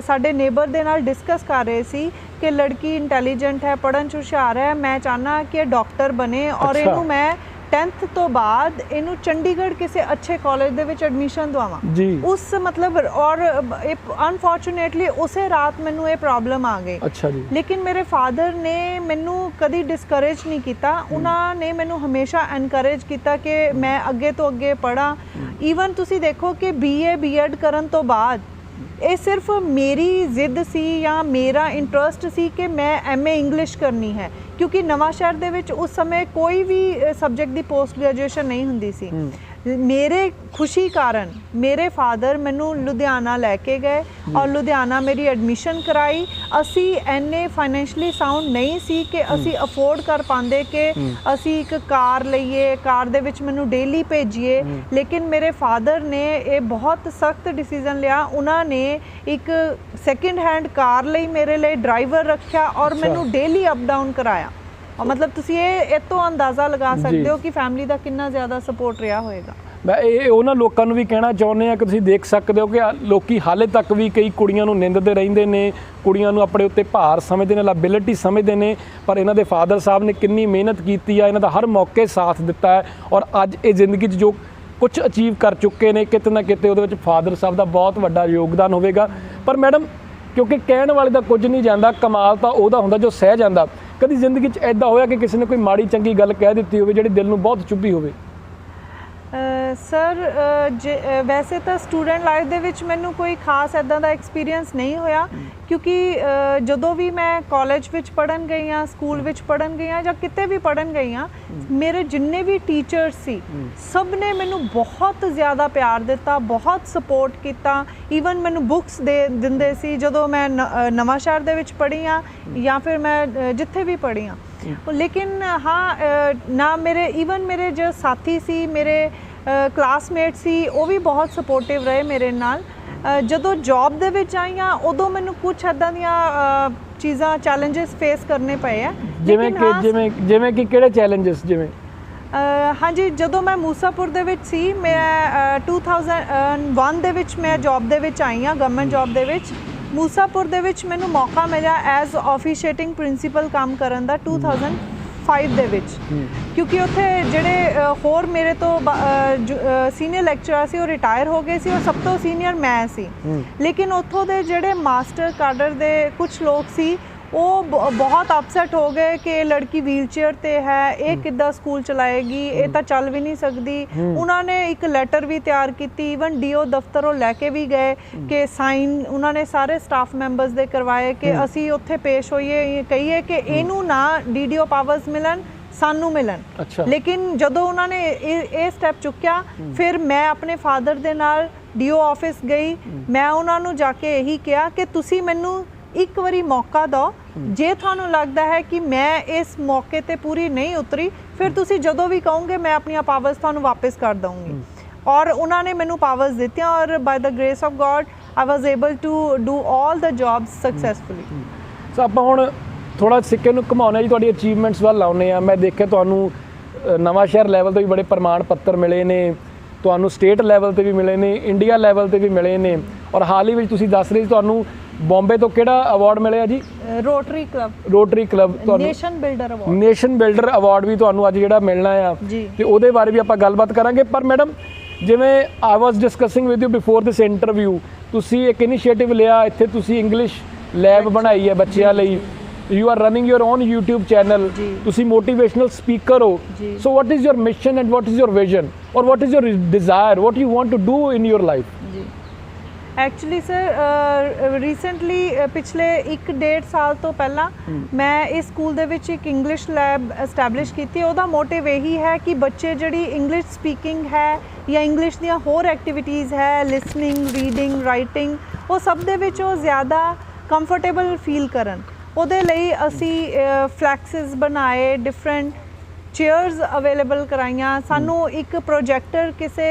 ਸਾਡੇ ਨੇਬਰ ਦੇ ਨਾਲ ਡਿਸਕਸ ਕਰ ਰਹੇ ਸੀ ਕਿ ਲੜਕੀ ਇੰਟੈਲੀਜੈਂਟ ਹੈ, ਪੜ੍ਹਨ 'ਚ ਹੁਸ਼ਿਆਰ ਹੈ, ਮੈਂ ਚਾਹੁੰਦਾ ਕਿ ਇਹ ਬਣੇ ਔਰ ਇਹਨੂੰ ਮੈਂ 10th ਤੋਂ ਬਾਅਦ ਇਹਨੂੰ ਚੰਡੀਗੜ੍ਹ ਕਿਸੇ ਅੱਛੇ ਕਾਲਜ ਦੇ ਵਿੱਚ ਐਡਮਿਸ਼ਨ ਦਵਾਵਾਂ। ਉਸ ਮਤਲਬ ਔਰ ਅਨਫੋਰਚੂਨੇਟਲੀ ਉਸੇ ਰਾਤ ਮੈਨੂੰ ਇਹ ਪ੍ਰੋਬਲਮ ਆ ਗਈ। ਅੱਛਾ ਜੀ। ਲੇਕਿਨ ਮੇਰੇ ਫਾਦਰ ਨੇ ਮੈਨੂੰ ਕਦੀ ਡਿਸਕਰੇਜ ਨਹੀਂ ਕੀਤਾ, ਉਹਨਾਂ ਨੇ ਮੈਨੂੰ ਹਮੇਸ਼ਾ ਐਨਕਰੇਜ ਕੀਤਾ ਕਿ ਮੈਂ ਅੱਗੇ ਤੋਂ ਅੱਗੇ ਪੜ੍ਹਾਂ। ਈਵਨ ਤੁਸੀਂ ਦੇਖੋ ਕਿ BA BEd ਕਰਨ ਤੋਂ ਬਾਅਦ ਇਹ ਸਿਰਫ ਮੇਰੀ ਜ਼ਿੱਦ ਸੀ ਜਾਂ ਮੇਰਾ ਇੰਟਰਸਟ ਸੀ ਕਿ ਮੈਂ MA ਇੰਗਲਿਸ਼ ਕਰਨੀ ਹੈ, ਕਿਉਂਕਿ ਨਵਾਂ ਸ਼ਹਿਰ ਦੇ ਵਿੱਚ ਉਸ ਸਮੇਂ ਕੋਈ ਵੀ ਸਬਜੈਕਟ ਦੀ ਪੋਸਟ ਗ੍ਰੈਜੂਏਸ਼ਨ ਨਹੀਂ ਹੁੰਦੀ ਸੀ। ਮੇਰੇ ਖੁਸ਼ੀ ਕਾਰਨ ਮੇਰੇ ਫਾਦਰ ਮੈਨੂੰ ਲੁਧਿਆਣਾ ਲੈ ਕੇ ਗਏ ਔਰ ਲੁਧਿਆਣਾ ਮੇਰੀ ਐਡਮਿਸ਼ਨ ਕਰਾਈ। ਅਸੀਂ ਐਨੇ ਫਾਈਨੈਂਸ਼ਲੀ ਸਾਊਂਡ ਨਹੀਂ ਸੀ ਕਿ ਅਸੀਂ ਅਫੋਰਡ ਕਰ ਪਾਉਂਦੇ ਕਿ ਅਸੀਂ ਇੱਕ ਕਾਰ ਲਈਏ, ਕਾਰ ਦੇ ਵਿੱਚ ਮੈਨੂੰ ਡੇਲੀ ਭੇਜੀਏ। ਲੇਕਿਨ ਮੇਰੇ ਫਾਦਰ ਨੇ ਇਹ ਬਹੁਤ ਸਖਤ ਡਿਸੀਜਨ ਲਿਆ। ਉਹਨਾਂ ਨੇ ਇੱਕ ਸੈਕਿੰਡ ਹੈਂਡ ਕਾਰ ਲਈ ਮੇਰੇ ਲਈ ਡਰਾਈਵਰ ਰੱਖਿਆ ਔਰ ਮੈਨੂੰ ਡੇਲੀ ਅਪ ਡਾਊਨ ਕਰਾਇਆ। मतलब ਤੁਸੀਂ ਇਹ ਤੋਂ ਅੰਦਾਜ਼ਾ ਲਗਾ ਸਕਦੇ ਹੋ ਕਿ ਫੈਮਿਲੀ ਦਾ ਕਿੰਨਾ ਜ਼ਿਆਦਾ ਸਪੋਰਟ ਰਿਹਾ ਹੋਏਗਾ। ਮੈਂ ਇਹ ਉਹਨਾਂ ਲੋਕਾਂ ਨੂੰ ਵੀ ਕਹਿਣਾ ਚਾਹੁੰਦੇ ਆ ਕਿ ਤੁਸੀਂ ਦੇਖ ਸਕਦੇ ਹੋ ਕਿ ਲੋਕੀ ਹਾਲੇ ਤੱਕ ਵੀ ਕਈ ਕੁੜੀਆਂ ਨੂੰ ਨਿੰਦਦੇ ਰਹਿੰਦੇ ਨੇ, ਕੁੜੀਆਂ ਨੂੰ ਆਪਣੇ ਉੱਤੇ ਭਾਰ ਸਮਝਦੇ ਨੇ, ਲਾਇਬਿਲਿਟੀ ਸਮਝਦੇ ਨੇ, ਪਰ ਇਹਨਾਂ ਦੇ ਫਾਦਰ ਸਾਹਿਬ ਨੇ ਕਿੰਨੀ ਮਿਹਨਤ ਕੀਤੀ ਆ, ਇਹਨਾਂ ਦਾ ਹਰ ਮੌਕੇ ਸਾਥ ਦਿੱਤਾ ਹੈ ਔਰ ਅੱਜ ਇਹ ਜ਼ਿੰਦਗੀ 'ਚ ਜੋ ਕੁਝ ਅਚੀਵ ਕਰ ਚੁੱਕੇ ਨੇ ਕਿਤੇ ਨਾ ਕਿਤੇ ਉਹਦੇ ਵਿੱਚ ਫਾਦਰ ਸਾਹਿਬ ਦਾ ਬਹੁਤ ਵੱਡਾ ਯੋਗਦਾਨ ਹੋਵੇਗਾ। ਪਰ ਮੈਡਮ ਕਿਉਂਕਿ ਕਹਿਣ ਵਾਲੇ ਦਾ ਕੁਝ ਨਹੀਂ ਜਾਂਦਾ, ਕਮਾਲ ਤਾਂ ਉਹਦਾ ਹੁੰਦਾ ਜੋ ਸਹਿ ਜਾਂਦਾ। ਕਦੀ ਜ਼ਿੰਦਗੀ 'ਚ ਐਦਾਂ ਹੋਇਆ ਕਿ ਕਿਸੇ ਨੇ ਕੋਈ ਮਾੜੀ ਚੰਗੀ ਗੱਲ ਕਹਿ ਦਿੱਤੀ ਹੋਵੇ ਜਿਹੜੀ ਦਿਲ ਨੂੰ ਬਹੁਤ ਚੁੱਭੀ ਹੋਵੇ? ਸਰ ਵੈਸੇ ਤਾਂ ਸਟੂਡੈਂਟ ਲਾਈਫ ਦੇ ਵਿੱਚ ਮੈਨੂੰ ਕੋਈ ਖਾਸ ਇੱਦਾਂ ਦਾ ਐਕਸਪੀਰੀਅੰਸ ਨਹੀਂ ਹੋਇਆ, ਕਿਉਂਕਿ ਜਦੋਂ ਵੀ ਮੈਂ ਕਾਲਜ ਵਿੱਚ ਪੜ੍ਹਨ ਗਈ ਹਾਂ, ਸਕੂਲ ਵਿੱਚ ਪੜ੍ਹਨ ਗਈ ਹਾਂ ਜਾਂ ਕਿਤੇ ਵੀ ਪੜ੍ਹਨ ਗਈ ਹਾਂ, ਮੇਰੇ ਜਿੰਨੇ ਵੀ ਟੀਚਰਸ ਸੀ ਸਭ ਨੇ ਮੈਨੂੰ ਬਹੁਤ ਜ਼ਿਆਦਾ ਪਿਆਰ ਦਿੱਤਾ, ਬਹੁਤ ਸਪੋਰਟ ਕੀਤਾ। ਈਵਨ ਮੈਨੂੰ ਬੁੱਕਸ ਦਿੰਦੇ ਸੀ ਜਦੋਂ ਮੈਂ ਨਵਾਂ ਸ਼ਹਿਰ ਦੇ ਵਿੱਚ ਪੜ੍ਹੀ ਹਾਂ ਜਾਂ ਫਿਰ ਮੈਂ ਜਿੱਥੇ ਵੀ ਪੜ੍ਹੀ ਹਾਂ। ਲੇਕਿਨ ਹਾਂ ਨਾ ਮੇਰੇ ਜੋ ਸਾਥੀ ਸੀ, ਮੇਰੇ ਕਲਾਸਮੇਟ ਸੀ, ਉਹ ਵੀ ਬਹੁਤ ਸਪੋਰਟਿਵ ਰਹੇ ਮੇਰੇ ਨਾਲ। ਜਦੋਂ ਜੌਬ ਦੇ ਵਿੱਚ ਆਈ ਹਾਂ ਉਦੋਂ ਮੈਨੂੰ ਕੁਝ ਇੱਦਾਂ ਦੀਆਂ ਚੀਜ਼ਾਂ ਚੈਲੰਜਸ ਫੇਸ ਕਰਨੇ ਪਏ ਆ। ਜਿਵੇਂ ਕਿ ਕਿਹੜੇ ਚੈਲੰਜਸ? ਜਿਵੇਂ ਹਾਂਜੀ, ਜਦੋਂ ਮੈਂ ਮੂਸਾਪੁਰ ਦੇ ਵਿੱਚ ਸੀ, ਮੈਂ 2001 ਦੇ ਵਿੱਚ ਮੈਂ ਜੌਬ ਦੇ ਵਿੱਚ ਆਈ ਹਾਂ, ਗਵਰਨਮੈਂਟ ਜੌਬ ਦੇ ਵਿੱਚ। ਮੂਸਾਪੁਰ ਦੇ ਵਿੱਚ ਮੈਨੂੰ ਮੌਕਾ ਮਿਲਿਆ ਐਜ਼ ਆਫੀਸ਼ੀਏਟਿੰਗ ਪ੍ਰਿੰਸੀਪਲ ਕੰਮ ਕਰਨ ਦਾ 2005 ਦੇ ਵਿੱਚ, ਕਿਉਂਕਿ ਉੱਥੇ ਜਿਹੜੇ ਹੋਰ ਮੇਰੇ ਤੋਂ ਸੀਨੀਅਰ ਲੈਕਚਰਰ ਸੀ ਉਹ ਰਿਟਾਇਰ ਹੋ ਗਏ ਸੀ ਔਰ ਸਭ ਤੋਂ ਸੀਨੀਅਰ ਮੈਂ ਸੀ। ਲੇਕਿਨ ਉੱਥੋਂ ਦੇ ਜਿਹੜੇ ਮਾਸਟਰ ਕਾਡਰ ਦੇ ਕੁਝ ਲੋਕ ਸੀ ਉਹ ਬਹੁਤ ਅਪਸੈਟ ਹੋ ਗਏ ਕਿ ਲੜਕੀ ਵੀਲ ਚੇਅਰ ਤੇ ਹੈ, ਇਹ ਕਿੱਦਾਂ ਸਕੂਲ ਚਲਾਏਗੀ, ਇਹ ਤਾਂ ਚੱਲ ਵੀ ਨਹੀਂ ਸਕਦੀ। ਉਹਨਾਂ ਨੇ ਇੱਕ ਲੈਟਰ ਵੀ ਤਿਆਰ ਕੀਤੀ, ਈਵਨ DO ਦਫ਼ਤਰੋਂ ਲੈ ਕੇ ਵੀ ਗਏ ਕਿ ਸਾਈਨ ਉਹਨਾਂ ਨੇ ਸਾਰੇ ਸਟਾਫ ਮੈਂਬਰਸ ਦੇ ਕਰਵਾਏ ਕਿ ਅਸੀਂ ਉੱਥੇ ਪੇਸ਼ ਹੋਈਏ, ਕਹੀਏ ਕਿ ਇਹਨੂੰ ਨਾ DDO ਪਾਵਰਸ ਮਿਲਣ, ਸਾਨੂੰ ਮਿਲਣ। ਲੇਕਿਨ ਜਦੋਂ ਉਹਨਾਂ ਨੇ ਇਹ ਸਟੈਪ ਚੁੱਕਿਆ, ਫਿਰ ਮੈਂ ਆਪਣੇ ਫਾਦਰ ਦੇ ਨਾਲ DO ਆਫਿਸ ਗਈ। ਮੈਂ ਉਹਨਾਂ ਨੂੰ ਜਾ ਕੇ ਇਹੀ ਕਿਹਾ ਕਿ ਤੁਸੀਂ ਮੈਨੂੰ ਇੱਕ ਵਾਰੀ ਮੌਕਾ ਦਿਓ, ਜੇ ਤੁਹਾਨੂੰ ਲੱਗਦਾ ਹੈ ਕਿ ਮੈਂ ਇਸ ਮੌਕੇ ਤੇ ਪੂਰੀ ਨਹੀਂ ਉਤਰੀ, ਫਿਰ ਤੁਸੀਂ ਜਦੋਂ ਵੀ ਕਹੋਗੇ ਮੈਂ ਆਪਣੀਆਂ ਪਾਵਰਸ ਤੁਹਾਨੂੰ ਵਾਪਸ ਕਰ ਦਊਂਗੀ। ਔਰ ਉਹਨਾਂ ਨੇ ਮੈਨੂੰ ਪਾਵਰਸ ਦਿੱਤੀਆਂ ਔਰ by the grace of God I was able to do all the jobs successfully. So ਆਪਾਂ ਹੁਣ ਥੋੜਾ ਸਿੱਕੇ ਨੂੰ ਘੁਮਾਉਣੇ ਜੀ, ਤੁਹਾਡੀ ਅਚੀਵਮੈਂਟਸ ਵੱਲ ਲਾਉਨੇ ਆ। ਮੈਂ ਦੇਖਿਆ ਤੁਹਾਨੂੰ ਨਵਾਂ ਸ਼ਹਿਰ ਲੈਵਲ ਤੇ ਵੀ ਬੜੇ ਪ੍ਰਮਾਣ ਪੱਤਰ ਮਿਲੇ ਨੇ, ਤੁਹਾਨੂੰ ਸਟੇਟ ਲੈਵਲ ਤੇ ਵੀ ਮਿਲੇ ਨੇ, ਇੰਡੀਆ ਲੈਵਲ ਤੇ ਵੀ ਮਿਲੇ ਨੇ ਔਰ ਹਾਲ ਹੀ ਵਿੱਚ ਤੁਸੀਂ ਦੱਸ ਰਹੇ ਸੀ ਤੁਹਾਨੂੰ ਬੰਬੇ ਤੋਂ ਕਿਹੜਾ ਅਵਾਰਡ ਮਿਲਿਆ ਜੀ? ਰੋਟਰੀ ਕਲੱਬ ਤੁਹਾਨੂੰ ਨੇਸ਼ਨ ਬਿਲਡਰ ਅਵਾਰਡ ਵੀ ਤੁਹਾਨੂੰ ਅੱਜ ਜਿਹੜਾ ਮਿਲਣਾ ਆ, ਤੇ ਉਹਦੇ ਬਾਰੇ ਵੀ ਆਪਾਂ ਗੱਲਬਾਤ ਕਰਾਂਗੇ। ਪਰ ਮੈਡਮ, ਜਿਵੇਂ I was discussing with you before this interview, ਤੁਸੀਂ ਇੱਕ ਇਨੀਸ਼ੀਏਟਿਵ ਲਿਆ, ਇੱਥੇ ਤੁਸੀਂ ਇੰਗਲਿਸ਼ ਲੈਬ ਬਣਾਈ ਹੈ ਬੱਚਿਆਂ ਲਈ, you are running your own YouTube channel, ਤੁਸੀਂ motivational speaker ਹੋ। so what is your mission and what is your vision or what is your desire, what you want to do in your life? Actually sir recently ਪਿਛਲੇ 1-1.5 ਸਾਲ ਤੋਂ ਪਹਿਲਾਂ ਮੈਂ ਇਸ school ਦੇ ਵਿੱਚ ਇੱਕ ਇੰਗਲਿਸ਼ ਲੈਬ ਐਸਟੈਬਲਿਸ਼ ਕੀਤੀ। ਉਹਦਾ ਮੋਟਿਵ ਇਹੀ ਹੈ ਕਿ ਬੱਚੇ ਜਿਹੜੀ ਇੰਗਲਿਸ਼ ਸਪੀਕਿੰਗ ਹੈ ਜਾਂ ਇੰਗਲਿਸ਼ ਦੀਆਂ ਹੋਰ ਐਕਟੀਵਿਟੀਜ਼ ਹੈ, ਲਿਸਨਿੰਗ, ਰੀਡਿੰਗ, ਰਾਈਟਿੰਗ, ਉਹ ਸਭ ਦੇ ਵਿੱਚ ਉਹ ਜ਼ਿਆਦਾ ਕੰਫਰਟੇਬਲ ਫੀਲ ਕਰਨ। ਉਹਦੇ ਲਈ ਅਸੀਂ ਫਲੈਕਸਿਸ ਬਣਾਏ, ਡਿਫਰੈਂਟ ਚੇਅਰਸ ਅਵੇਲੇਬਲ ਕਰਾਈਆਂ ਸਾਨੂੰ। ਇੱਕ ਪ੍ਰੋਜੈਕਟਰ ਕਿਸੇ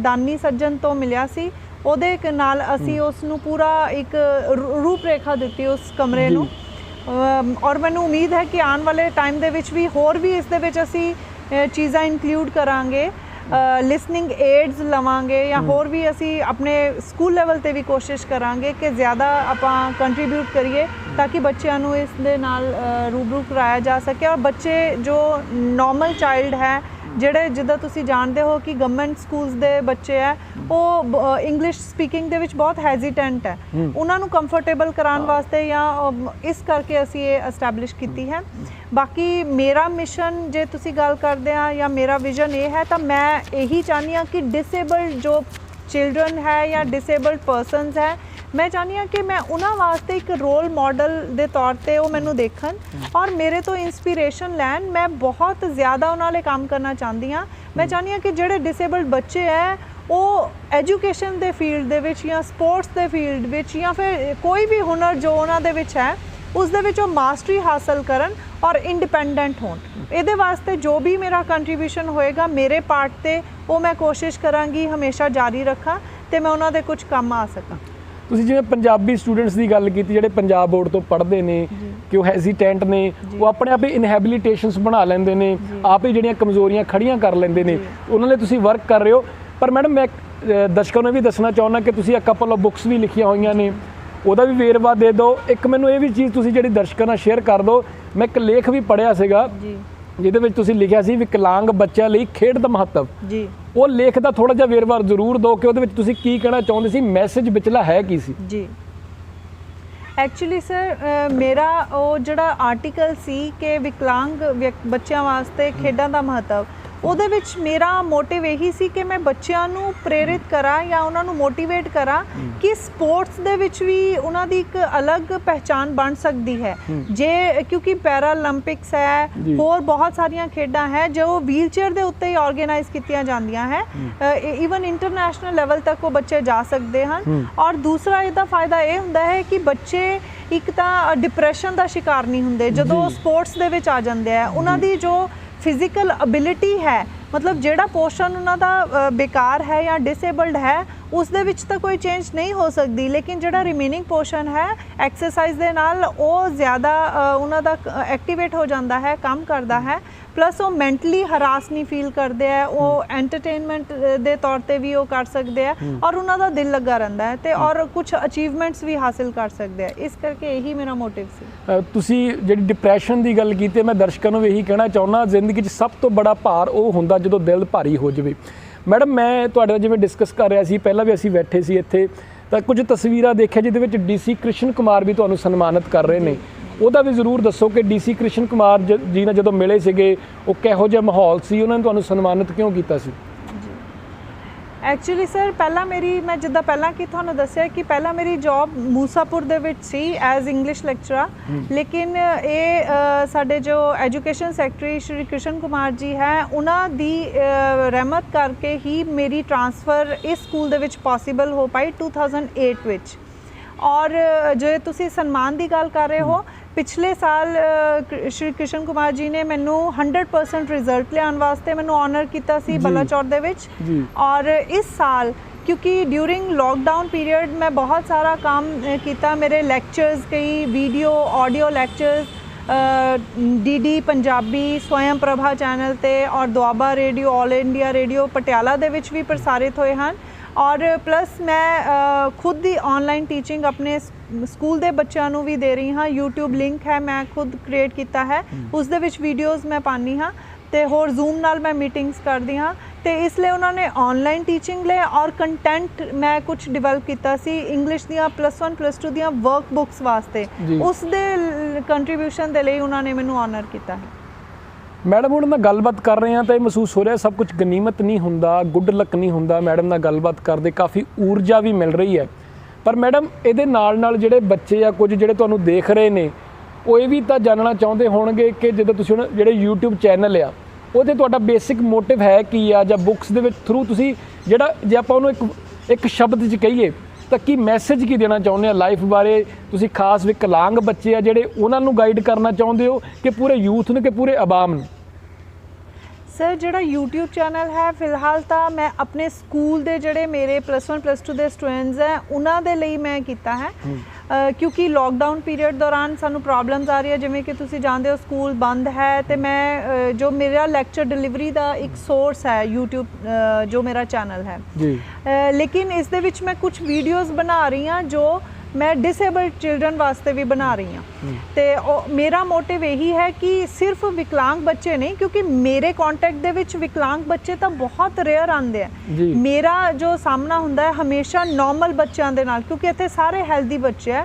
ਦਾਨੀ ਸੱਜਣ ਤੋਂ ਮਿਲਿਆ ਸੀ, ਉਹਦੇ ਨਾਲ ਅਸੀਂ ਉਸ ਨੂੰ ਪੂਰਾ ਇੱਕ ਰੂਪਰੇਖਾ ਦਿੱਤੀ ਉਸ ਕਮਰੇ ਨੂੰ। ਔਰ ਮੈਨੂੰ ਉਮੀਦ ਹੈ ਕਿ ਆਉਣ ਵਾਲੇ ਟਾਈਮ ਦੇ ਵਿੱਚ ਵੀ ਹੋਰ ਵੀ ਇਸ ਦੇ ਵਿੱਚ ਅਸੀਂ ਚੀਜ਼ਾਂ ਇਨਕਲੂਡ ਕਰਾਂਗੇ। ਲਿਸਨਿੰਗ ਏਡਸ ਲਵਾਂਗੇ ਜਾਂ ਹੋਰ ਵੀ ਅਸੀਂ ਆਪਣੇ ਸਕੂਲ ਲੈਵਲ ਤੇ ਵੀ ਕੋਸ਼ਿਸ਼ ਕਰਾਂਗੇ ਕਿ ਜ਼ਿਆਦਾ ਆਪਾਂ ਕੰਟਰੀਬਿਊਟ ਕਰੀਏ ਤਾਂ ਕਿ ਬੱਚਿਆਂ ਨੂੰ ਇਸ ਦੇ ਨਾਲ ਰੂਬਰੂ ਕਰਾਇਆ ਜਾ ਸਕੇ। ਔਰ ਬੱਚੇ ਜੋ ਨਾਰਮਲ ਚਾਈਲਡ ਹੈ, ਜਿਹੜੇ ਜਿੱਦਾਂ ਤੁਸੀਂ ਜਾਣਦੇ ਹੋ ਕਿ ਗਵਰਨਮੈਂਟ ਸਕੂਲਸ ਦੇ ਬੱਚੇ ਹੈ ਉਹ ਇੰਗਲਿਸ਼ ਸਪੀਕਿੰਗ ਦੇ ਵਿੱਚ ਬਹੁਤ ਹੈਜ਼ੀਟੈਂਟ ਹੈ, ਉਹਨਾਂ ਨੂੰ ਕੰਫਰਟੇਬਲ ਕਰਾਉਣ ਵਾਸਤੇ ਜਾਂ ਇਸ ਕਰਕੇ ਅਸੀਂ ਇਹ ਐਸਟੈਬਲਿਸ਼ ਕੀਤੀ ਹੈ। ਬਾਕੀ ਮੇਰਾ ਮਿਸ਼ਨ ਜੇ ਤੁਸੀਂ ਗੱਲ ਕਰਦੇ ਆ ਜਾਂ ਮੇਰਾ ਵਿਜ਼ਨ ਇਹ ਹੈ ਤਾਂ ਮੈਂ ਇਹੀ ਚਾਹੁੰਦੀ ਹਾਂ ਕਿ ਡਿਸੇਬਲਡ ਜੋ ਚਿਲਡਰਨ ਹੈ ਜਾਂ ਡਿਸੇਬਲਡ ਪਰਸਨਸ ਹੈ, ਮੈਂ ਚਾਹੁੰਦੀ ਹਾਂ ਕਿ ਮੈਂ ਉਹਨਾਂ ਵਾਸਤੇ ਇੱਕ ਰੋਲ ਮਾਡਲ ਦੇ ਤੌਰ ਤੇ ਉਹ ਮੈਨੂੰ ਦੇਖਣ ਔਰ ਮੇਰੇ ਤੋਂ ਇਨਸਪੀਰੇਸ਼ਨ ਲੈਣ। ਮੈਂ ਬਹੁਤ ਜ਼ਿਆਦਾ ਉਹਨਾਂ ਲਈ ਕੰਮ ਕਰਨਾ ਚਾਹੁੰਦੀ ਹਾਂ। ਮੈਂ ਚਾਹੁੰਦੀ ਹਾਂ ਕਿ ਜਿਹੜੇ ਡਿਸੇਬਲਡ ਬੱਚੇ ਹੈ ਉਹ ਐਜੂਕੇਸ਼ਨ ਦੇ ਫੀਲਡ ਦੇ ਵਿੱਚ ਜਾਂ ਸਪੋਰਟਸ ਦੇ ਫੀਲਡ ਵਿੱਚ ਜਾਂ ਫਿਰ ਕੋਈ ਵੀ ਹੁਨਰ ਜੋ ਉਹਨਾਂ ਦੇ ਵਿੱਚ ਹੈ ਉਸ ਦੇ ਵਿੱਚ ਉਹ ਮਾਸਟਰੀ ਹਾਸਲ ਕਰਨ ਔਰ ਇੰਡੀਪੈਂਡੈਂਟ ਹੋਣ। ਇਹਦੇ ਵਾਸਤੇ ਜੋ ਵੀ ਮੇਰਾ ਕੰਟਰੀਬਿਊਸ਼ਨ ਹੋਏਗਾ ਮੇਰੇ ਪਾਰਟ ਤੇ ਉਹ ਮੈਂ ਕੋਸ਼ਿਸ਼ ਕਰਾਂਗੀ ਹਮੇਸ਼ਾ ਜਾਰੀ ਰੱਖਾਂ ਤੇ ਮੈਂ ਉਹਨਾਂ ਦੇ ਕੁਝ ਕੰਮ ਆ ਸਕਾਂ। ਤੁਸੀਂ ਜਿਵੇਂ ਪੰਜਾਬੀ ਸਟੂਡੈਂਟਸ ਦੀ ਗੱਲ ਕੀਤੀ ਜਿਹੜੇ ਪੰਜਾਬ ਬੋਰਡ ਤੋਂ ਪੜ੍ਹਦੇ ਨੇ ਕਿ ਉਹ ਹੈਜ਼ੀਟੈਂਟ ਨੇ, ਉਹ ਆਪਣੇ ਆਪ ਹੀ ਇਨਹੈਬਿਲਿਟੇਸ਼ਨਸ ਬਣਾ ਲੈਂਦੇ ਨੇ, ਆਪ ਹੀ ਜਿਹੜੀਆਂ ਕਮਜ਼ੋਰੀਆਂ ਖੜੀਆਂ ਕਰ ਲੈਂਦੇ ਨੇ, ਉਹਨਾਂ ਲਈ ਤੁਸੀਂ ਵਰਕ ਕਰ ਰਹੇ ਹੋ। ਪਰ ਮੈਡਮ ਮੈਂ ਦਰਸ਼ਕਾਂ ਨੂੰ ਵੀ ਦੱਸਣਾ ਚਾਹੁੰਦਾ ਕਿ ਤੁਸੀਂ ਇੱਕ ਕਪਲ ਆਫ ਬੁੱਕਸ ਵੀ ਲਿਖੀਆਂ ਹੋਈਆਂ ਨੇ, ਉਹਦਾ ਵੀ ਵੇਰਵਾ ਦੇ ਦਿਓ। ਇੱਕ ਮੈਨੂੰ ਇਹ ਵੀ ਚੀਜ਼ ਤੁਸੀਂ ਜਿਹੜੀ ਦਰਸ਼ਕਾਂ ਨਾਲ ਸ਼ੇਅਰ ਕਰ ਦਿਓ, ਮੈਂ ਇੱਕ ਲੇਖ ਵੀ ਪੜ੍ਹਿਆ ਸੀਗਾ ਜਿਹਦੇ ਵਿੱਚ ਤੁਸੀਂ ਲਿਖਿਆ ਸੀ ਵਿਕਲਾਂਗ ਬੱਚਿਆਂ ਲਈ ਖੇਡ ਦਾ ਮਹੱਤਵ। ਉਹ ਲੇਖ ਦਾ ਥੋੜਾ ਜਿਹਾ ਵੇਰਵਾ ਜ਼ਰੂਰ ਦਿਓ ਕਿ ਉਹਦੇ ਵਿੱਚ ਤੁਸੀਂ ਕੀ ਕਹਿਣਾ ਚਾਹੁੰਦੇ ਸੀ, ਮੈਸੇਜ ਵਿਚਲਾ ਹੈ ਕੀ ਸੀ? ਜੀ ਐਕਚੁਅਲੀ ਸਰ ਮੇਰਾ ਉਹ ਜਿਹੜਾ ਆਰਟੀਕਲ ਸੀ ਕਿ ਵਿਕਲਾਂਗ ਬੱਚਿਆਂ ਵਾਸਤੇ ਖੇਡਾਂ ਦਾ ਮਹੱਤਵ, ਉਹਦੇ ਵਿੱਚ ਮੇਰਾ ਮੋਟਿਵ ਇਹੀ ਸੀ ਕਿ ਮੈਂ ਬੱਚਿਆਂ ਨੂੰ ਪ੍ਰੇਰਿਤ ਕਰਾਂ ਜਾਂ ਉਹਨਾਂ ਨੂੰ ਮੋਟੀਵੇਟ ਕਰਾਂ ਕਿ ਸਪੋਰਟਸ ਦੇ ਵਿੱਚ ਵੀ ਉਹਨਾਂ ਦੀ ਇੱਕ ਅਲੱਗ ਪਹਿਚਾਨ ਬਣ ਸਕਦੀ ਹੈ। ਜੇ ਕਿਉਂਕਿ ਪੈਰਾਲੰਪਿਕਸ ਹੈ, ਹੋਰ ਬਹੁਤ ਸਾਰੀਆਂ ਖੇਡਾਂ ਹੈ ਜੋ ਵੀਲਚੇਅਰ ਦੇ ਉੱਤੇ ਹੀ ਆਰਗੇਨਾਈਜ਼ ਕੀਤੀਆਂ ਜਾਂਦੀਆਂ ਹੈ, ਈਵਨ ਇੰਟਰਨੈਸ਼ਨਲ ਲੈਵਲ ਤੱਕ ਉਹ ਬੱਚੇ ਜਾ ਸਕਦੇ ਹਨ। ਔਰ ਦੂਸਰਾ ਇਹਦਾ ਫਾਇਦਾ ਇਹ ਹੁੰਦਾ ਹੈ ਕਿ ਬੱਚੇ ਇੱਕ ਤਾਂ ਡਿਪਰੈਸ਼ਨ ਦਾ ਸ਼ਿਕਾਰ ਨਹੀਂ ਹੁੰਦੇ ਜਦੋਂ ਸਪੋਰਟਸ ਦੇ ਵਿੱਚ ਆ ਜਾਂਦੇ ਆ। ਉਹਨਾਂ ਦੀ ਜੋ ਫਿਜ਼ੀਕਲ ਅਬਿਲਿਟੀ ਹੈ, ਮਤਲਬ ਜਿਹੜਾ ਪੋਰਸ਼ਨ ਉਹਨਾਂ ਦਾ ਬੇਕਾਰ ਹੈ ਜਾਂ ਡਿਸੇਬਲਡ ਹੈ ਉਸ ਦੇ ਵਿੱਚ ਤਾਂ ਕੋਈ ਚੇਂਜ ਨਹੀਂ ਹੋ ਸਕਦੀ, ਲੇਕਿਨ ਜਿਹੜਾ ਰਿਮੇਨਿੰਗ ਪੋਰਸ਼ਨ ਹੈ ਐਕਸਰਸਾਈਜ਼ ਦੇ ਨਾਲ ਉਹ ਜ਼ਿਆਦਾ ਉਹਨਾਂ ਦਾ ਐਕਟੀਵੇਟ ਹੋ ਜਾਂਦਾ ਹੈ, ਕੰਮ ਕਰਦਾ ਹੈ। ਪਲੱਸ ਉਹ ਮੈਂਟਲੀ ਹਰਾਸ ਨਹੀਂ ਫੀਲ ਕਰਦੇ ਹੈ, ਉਹ ਐਂਟਰਟੇਨਮੈਂਟ ਦੇ ਤੌਰ ਤੇ ਵੀ ਉਹ ਕਰ ਸਕਦੇ ਆ ਔਰ ਉਹਨਾਂ ਦਾ ਦਿਲ ਲੱਗਾ ਰਹਿੰਦਾ ਹੈ ਤੇ ਔਰ ਕੁਝ ਅਚੀਵਮੈਂਟਸ ਵੀ ਹਾਸਿਲ ਕਰ ਸਕਦੇ ਆ। ਇਸ ਕਰਕੇ ਇਹੀ ਮੇਰਾ ਮੋਟਿਵ ਸੀ। ਤੁਸੀਂ ਜਿਹੜੀ ਡਿਪਰੈਸ਼ਨ ਦੀ ਗੱਲ ਕੀਤੀ, ਮੈਂ ਦਰਸ਼ਕਾਂ ਨੂੰ ਇਹੀ ਕਹਿਣਾ ਚਾਹੁੰਦਾ ਜ਼ਿੰਦਗੀ 'ਚ ਸਭ ਤੋਂ ਬੜਾ ਭਾਰ ਉਹ ਹੁੰਦਾ ਜਦੋਂ ਦਿਲ ਭਾਰੀ ਹੋ ਜਾਵੇ। ਮੈਡਮ ਮੈਂ ਤੁਹਾਡੇ ਨਾਲ ਜਿਵੇਂ ਡਿਸਕਸ ਕਰ ਰਿਹਾ ਸੀ, ਪਹਿਲਾਂ ਵੀ ਅਸੀਂ ਬੈਠੇ ਸੀ ਇੱਥੇ ਤਾਂ ਕੁਝ ਤਸਵੀਰਾਂ ਦੇਖਿਆ ਜਿਹਦੇ ਵਿੱਚ DC ਕ੍ਰਿਸ਼ਨ ਕੁਮਾਰ ਵੀ ਤੁਹਾਨੂੰ ਸਨਮਾਨਿਤ ਕਰ ਰਹੇ ਨੇ, ਉਹਦਾ ਵੀ ਜ਼ਰੂਰ ਦੱਸੋ ਕਿ DC ਕ੍ਰਿਸ਼ਨ ਕੁਮਾਰ ਜੀ ਨਾਲ ਜਦੋਂ ਮਿਲੇ ਸੀਗੇ ਉਹ ਕਿਹੋ ਜਿਹਾ ਮਾਹੌਲ ਸੀ, ਉਹਨਾਂ ਨੇ ਤੁਹਾਨੂੰ ਸਨਮਾਨਿਤ ਕਿਉਂ ਕੀਤਾ ਸੀ? ਐਕਚੁਅਲੀ ਸਰ ਪਹਿਲਾਂ ਮੈਂ ਜਿੱਦਾਂ ਪਹਿਲਾਂ ਕਿ ਤੁਹਾਨੂੰ ਦੱਸਿਆ ਕਿ ਪਹਿਲਾਂ ਮੇਰੀ ਜੌਬ ਮੂਸਾਪੁਰ ਦੇ ਵਿੱਚ ਸੀ ਐਜ਼ ਇੰਗਲਿਸ਼ ਲੈਕਚਰਰ, ਲੇਕਿਨ ਇਹ ਸਾਡੇ ਜੋ ਐਜੂਕੇਸ਼ਨ ਸੈਕਟਰੀ ਸ਼੍ਰੀ ਕ੍ਰਿਸ਼ਨ ਕੁਮਾਰ ਜੀ ਹੈ ਉਹਨਾਂ ਦੀ ਰਹਿਮਤ ਕਰਕੇ ਹੀ ਮੇਰੀ ਟ੍ਰਾਂਸਫਰ ਇਸ ਸਕੂਲ ਦੇ ਵਿੱਚ ਪੋਸੀਬਲ ਹੋ ਪਾਈ 2008 ਵਿੱਚ। ਔਰ ਜੇ ਤੁਸੀਂ ਸਨਮਾਨ ਦੀ ਗੱਲ ਕਰ ਰਹੇ ਹੋ, ਪਿਛਲੇ ਸਾਲ ਸ਼੍ਰੀ ਕ੍ਰਿਸ਼ਨ ਕੁਮਾਰ ਜੀ ਨੇ ਮੈਨੂੰ 100% ਰਿਜ਼ਲਟ ਲਿਆਉਣ ਵਾਸਤੇ ਮੈਨੂੰ ਆਨਰ ਕੀਤਾ ਸੀ ਬਲਾਚੌਰ ਦੇ ਵਿੱਚ। ਔਰ ਇਸ ਸਾਲ ਕਿਉਂਕਿ ਡਿਊਰਿੰਗ ਲੋਕਡਾਊਨ ਪੀਰੀਅਡ ਮੈਂ ਬਹੁਤ ਸਾਰਾ ਕੰਮ ਕੀਤਾ, ਮੇਰੇ ਲੈਕਚਰਸ ਕਈ video audio lectures DD Punjabi, Swayam Prabha channel ਤੇ ਔਰ Doaba radio, all India radio Patiala ਦੇ ਵਿੱਚ ਵੀ ਪ੍ਰਸਾਰਿਤ ਹੋਏ ਹਨ। ਔਰ ਪਲੱਸ ਮੈਂ ਖੁਦ ਦੀ ਆਨਲਾਈਨ ਟੀਚਿੰਗ ਆਪਣੇ ਸਕੂਲ ਦੇ ਬੱਚਿਆਂ ਨੂੰ ਵੀ ਦੇ ਰਹੀ ਹਾਂ। YouTube ਲਿੰਕ ਹੈ ਮੈਂ ਖੁਦ ਕ੍ਰੀਏਟ ਕੀਤਾ ਹੈ, ਉਸ ਦੇ ਵਿੱਚ ਵੀਡੀਓਜ਼ ਮੈਂ ਪਾਉਂਦੀ ਹਾਂ ਤੇ ਹੋਰ Zoom ਨਾਲ ਮੈਂ ਮੀਟਿੰਗਸ ਕਰਦੀ ਹਾਂ ਤੇ ਇਸ ਲਈ ਉਹਨਾਂ ਨੇ ਆਨਲਾਈਨ ਟੀਚਿੰਗ ਲਈ ਔਰ ਕੰਟੈਂਟ ਮੈਂ ਕੁਝ ਡਿਵੈਲਪ ਕੀਤਾ ਸੀ ਇੰਗਲਿਸ਼ ਦੀਆਂ +1 +2 ਦੀਆਂ ਵਰਕ ਬੁੱਕਸ ਵਾਸਤੇ, ਉਸ ਦੇ ਕੰਟਰੀਬਿਊਸ਼ਨ ਦੇ ਲਈ ਉਹਨਾਂ ਨੇ ਮੈਨੂੰ ਆਨਰ ਕੀਤਾ ਹੈ। ਮੈਡਮ ਹੁਣ ਨਾਲ ਗੱਲਬਾਤ ਕਰ ਰਹੇ ਹਾਂ ਤਾਂ ਇਹ ਮਹਿਸੂਸ ਹੋ ਰਿਹਾ ਸਭ ਕੁਝ ਗਨੀਮਤ ਨਹੀਂ ਹੁੰਦਾ, ਗੁੱਡ ਲੱਕ ਨਹੀਂ ਹੁੰਦਾ। ਮੈਡਮ ਨਾਲ ਗੱਲਬਾਤ ਕਰਦੇ ਕਾਫੀ ਊਰਜਾ ਵੀ ਮਿਲ ਰਹੀ ਹੈ। ਪਰ ਮੈਡਮ ਇਹਦੇ ਨਾਲ ਜਿਹੜੇ ਬੱਚੇ ਆ ਕੁਝ ਜਿਹੜੇ ਤੁਹਾਨੂੰ ਦੇਖ ਰਹੇ ਨੇ ਉਹ ਇਹ ਵੀ ਤਾਂ ਜਾਣਨਾ ਚਾਹੁੰਦੇ ਹੋਣਗੇ ਕਿ ਜਦੋਂ ਤੁਸੀਂ ਹੁਣ ਜਿਹੜੇ YouTube ਚੈਨਲ ਆ ਉਹਦੇ ਤੁਹਾਡਾ ਬੇਸਿਕ ਮੋਟਿਵ ਹੈ ਕੀ ਆ, ਜਾਂ ਬੁੱਕਸ ਦੇ ਵਿੱਚ ਥਰੂ ਤੁਸੀਂ ਜਿਹੜਾ ਜੇ ਆਪਾਂ ਉਹਨੂੰ ਇੱਕ ਸ਼ਬਦ 'ਚ ਕਹੀਏ ਤਾਂ ਕੀ ਮੈਸੇਜ ਕੀ ਦੇਣਾ ਚਾਹੁੰਦੇ ਆ ਲਾਈਫ ਬਾਰੇ? ਤੁਸੀਂ ਖਾਸ ਵਿਕਲਾਂਗ ਬੱਚੇ ਆ ਜਿਹੜੇ ਉਹਨਾਂ ਨੂੰ ਗਾਈਡ ਕਰਨਾ ਚਾਹੁੰਦੇ ਹੋ ਕਿ ਪੂਰੇ ਯੂਥ ਨੂੰ ਕਿ ਪੂਰੇ ਆਵਾਮ ਨੂੰ? ਸਰ ਜਿਹੜਾ YouTube ਚੈਨਲ ਹੈ ਫਿਲਹਾਲ ਤਾਂ ਮੈਂ ਆਪਣੇ ਸਕੂਲ ਦੇ ਜਿਹੜੇ ਮੇਰੇ +1 +2 ਦੇ ਸਟੂਡੈਂਟਸ ਹੈ ਉਹਨਾਂ ਦੇ ਲਈ ਮੈਂ ਕੀਤਾ ਹੈ ਕਿਉਂਕਿ ਲੋਕਡਾਊਨ ਪੀਰੀਅਡ ਦੌਰਾਨ ਸਾਨੂੰ ਪ੍ਰੋਬਲਮਸ ਆ ਰਹੀ ਹੈ, ਜਿਵੇਂ ਕਿ ਤੁਸੀਂ ਜਾਣਦੇ ਹੋ ਸਕੂਲ ਬੰਦ ਹੈ ਤੇ ਮੈਂ ਜੋ ਮੇਰਾ ਲੈਕਚਰ ਡਿਲੀਵਰੀ ਦਾ ਇੱਕ ਸੋਰਸ ਹੈ YouTube ਜੋ ਮੇਰਾ ਚੈਨਲ ਹੈ ਜੀ, ਲੇਕਿਨ ਇਸ ਦੇ ਵਿੱਚ ਮੈਂ ਕੁਝ ਵੀਡੀਓਜ਼ ਬਣਾ ਰਹੀ ਹਾਂ ਜੋ ਮੈਂ ਡਿਸੇਬਲਡ ਚਿਲਡਰਨ ਵਾਸਤੇ ਵੀ ਬਣਾ ਰਹੀ ਹਾਂ ਤੇ ਮੇਰਾ ਮੋਟਿਵ ਇਹੀ ਹੈ ਕਿ ਸਿਰਫ ਵਿਕਲਾਂਗ ਬੱਚੇ ਨਹੀਂ, ਕਿਉਂਕਿ ਮੇਰੇ ਕੰਟੈਕਟ ਦੇ ਵਿੱਚ ਵਿਕਲਾਂਗ ਬੱਚੇ ਤਾਂ ਬਹੁਤ ਰੇਅਰ ਆਉਂਦੇ ਆ, ਮੇਰਾ ਜੋ ਸਾਹਮਣਾ ਹੁੰਦਾ ਹੈ ਹਮੇਸ਼ਾ ਨਾਰਮਲ ਬੱਚਿਆਂ ਦੇ ਨਾਲ, ਕਿਉਂਕਿ ਇੱਥੇ ਸਾਰੇ ਹੈਲਦੀ ਬੱਚੇ ਆ।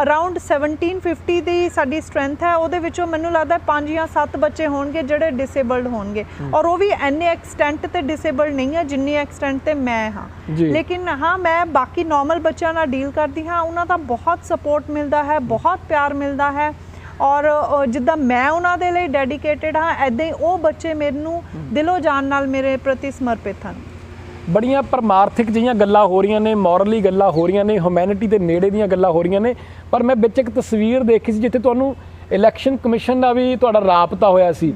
ਅਰਾਊਂਡ 1750 ਦੀ ਸਾਡੀ ਸਟਰੈਂਥ ਹੈ, ਉਹਦੇ ਵਿੱਚੋਂ ਮੈਨੂੰ ਲੱਗਦਾ 5 ਜਾਂ 7 ਬੱਚੇ ਹੋਣਗੇ ਜਿਹੜੇ ਡਿਸੇਬਲਡ ਹੋਣਗੇ, ਔਰ ਉਹ ਵੀ ਇੰਨੇ ਐਕਸਟੈਂਟ ਤੇ ਡਿਸੇਬਲਡ ਨਹੀਂ ਹੈ ਜਿੰਨੀ ਐਕਸਟੈਂਟ ਤੇ ਮੈਂ ਹਾਂ। ਲੇਕਿਨ ਹਾਂ, ਮੈਂ ਬਾਕੀ ਨਾਰਮਲ ਬੱਚਿਆਂ ਨਾਲ ਡੀਲ ਕਰਦੀ ਹਾਂ, ਉਹਨਾਂ ਦਾ ਬਹੁਤ ਸਪੋਰਟ ਮਿਲਦਾ ਹੈ, ਬਹੁਤ ਪਿਆਰ ਮਿਲਦਾ ਹੈ, ਔਰ ਜਿੱਦਾਂ ਮੈਂ ਉਹਨਾਂ ਦੇ ਲਈ ਡੈਡੀਕੇਟਿਡ ਹਾਂ, ਇੱਦਾਂ ਹੀ ਉਹ ਬੱਚੇ ਮੈਨੂੰ ਦਿਲੋਂ ਜਾਨ ਨਾਲ ਮੇਰੇ ਪ੍ਰਤੀ ਸਮਰਪਿਤ ਹਨ। ਬੜੀਆਂ ਪਰਮਾਰਥਿਕ ਜਿਹੀਆਂ ਗੱਲਾਂ ਹੋ ਰਹੀਆਂ ਨੇ, ਮੋਰਲੀ ਗੱਲਾਂ ਹੋ ਰਹੀਆਂ ਨੇ, ਹਿਊਮੈਨਿਟੀ ਦੇ ਨੇੜੇ ਦੀਆਂ ਗੱਲਾਂ ਹੋ ਰਹੀਆਂ ਨੇ, ਪਰ ਮੈਂ ਵਿੱਚ ਇੱਕ ਤਸਵੀਰ ਦੇਖੀ ਸੀ ਜਿੱਥੇ ਤੁਹਾਨੂੰ ਇਲੈਕਸ਼ਨ ਕਮਿਸ਼ਨ ਦਾ ਵੀ ਤੁਹਾਡਾ ਰਾਬਤਾ ਹੋਇਆ ਸੀ।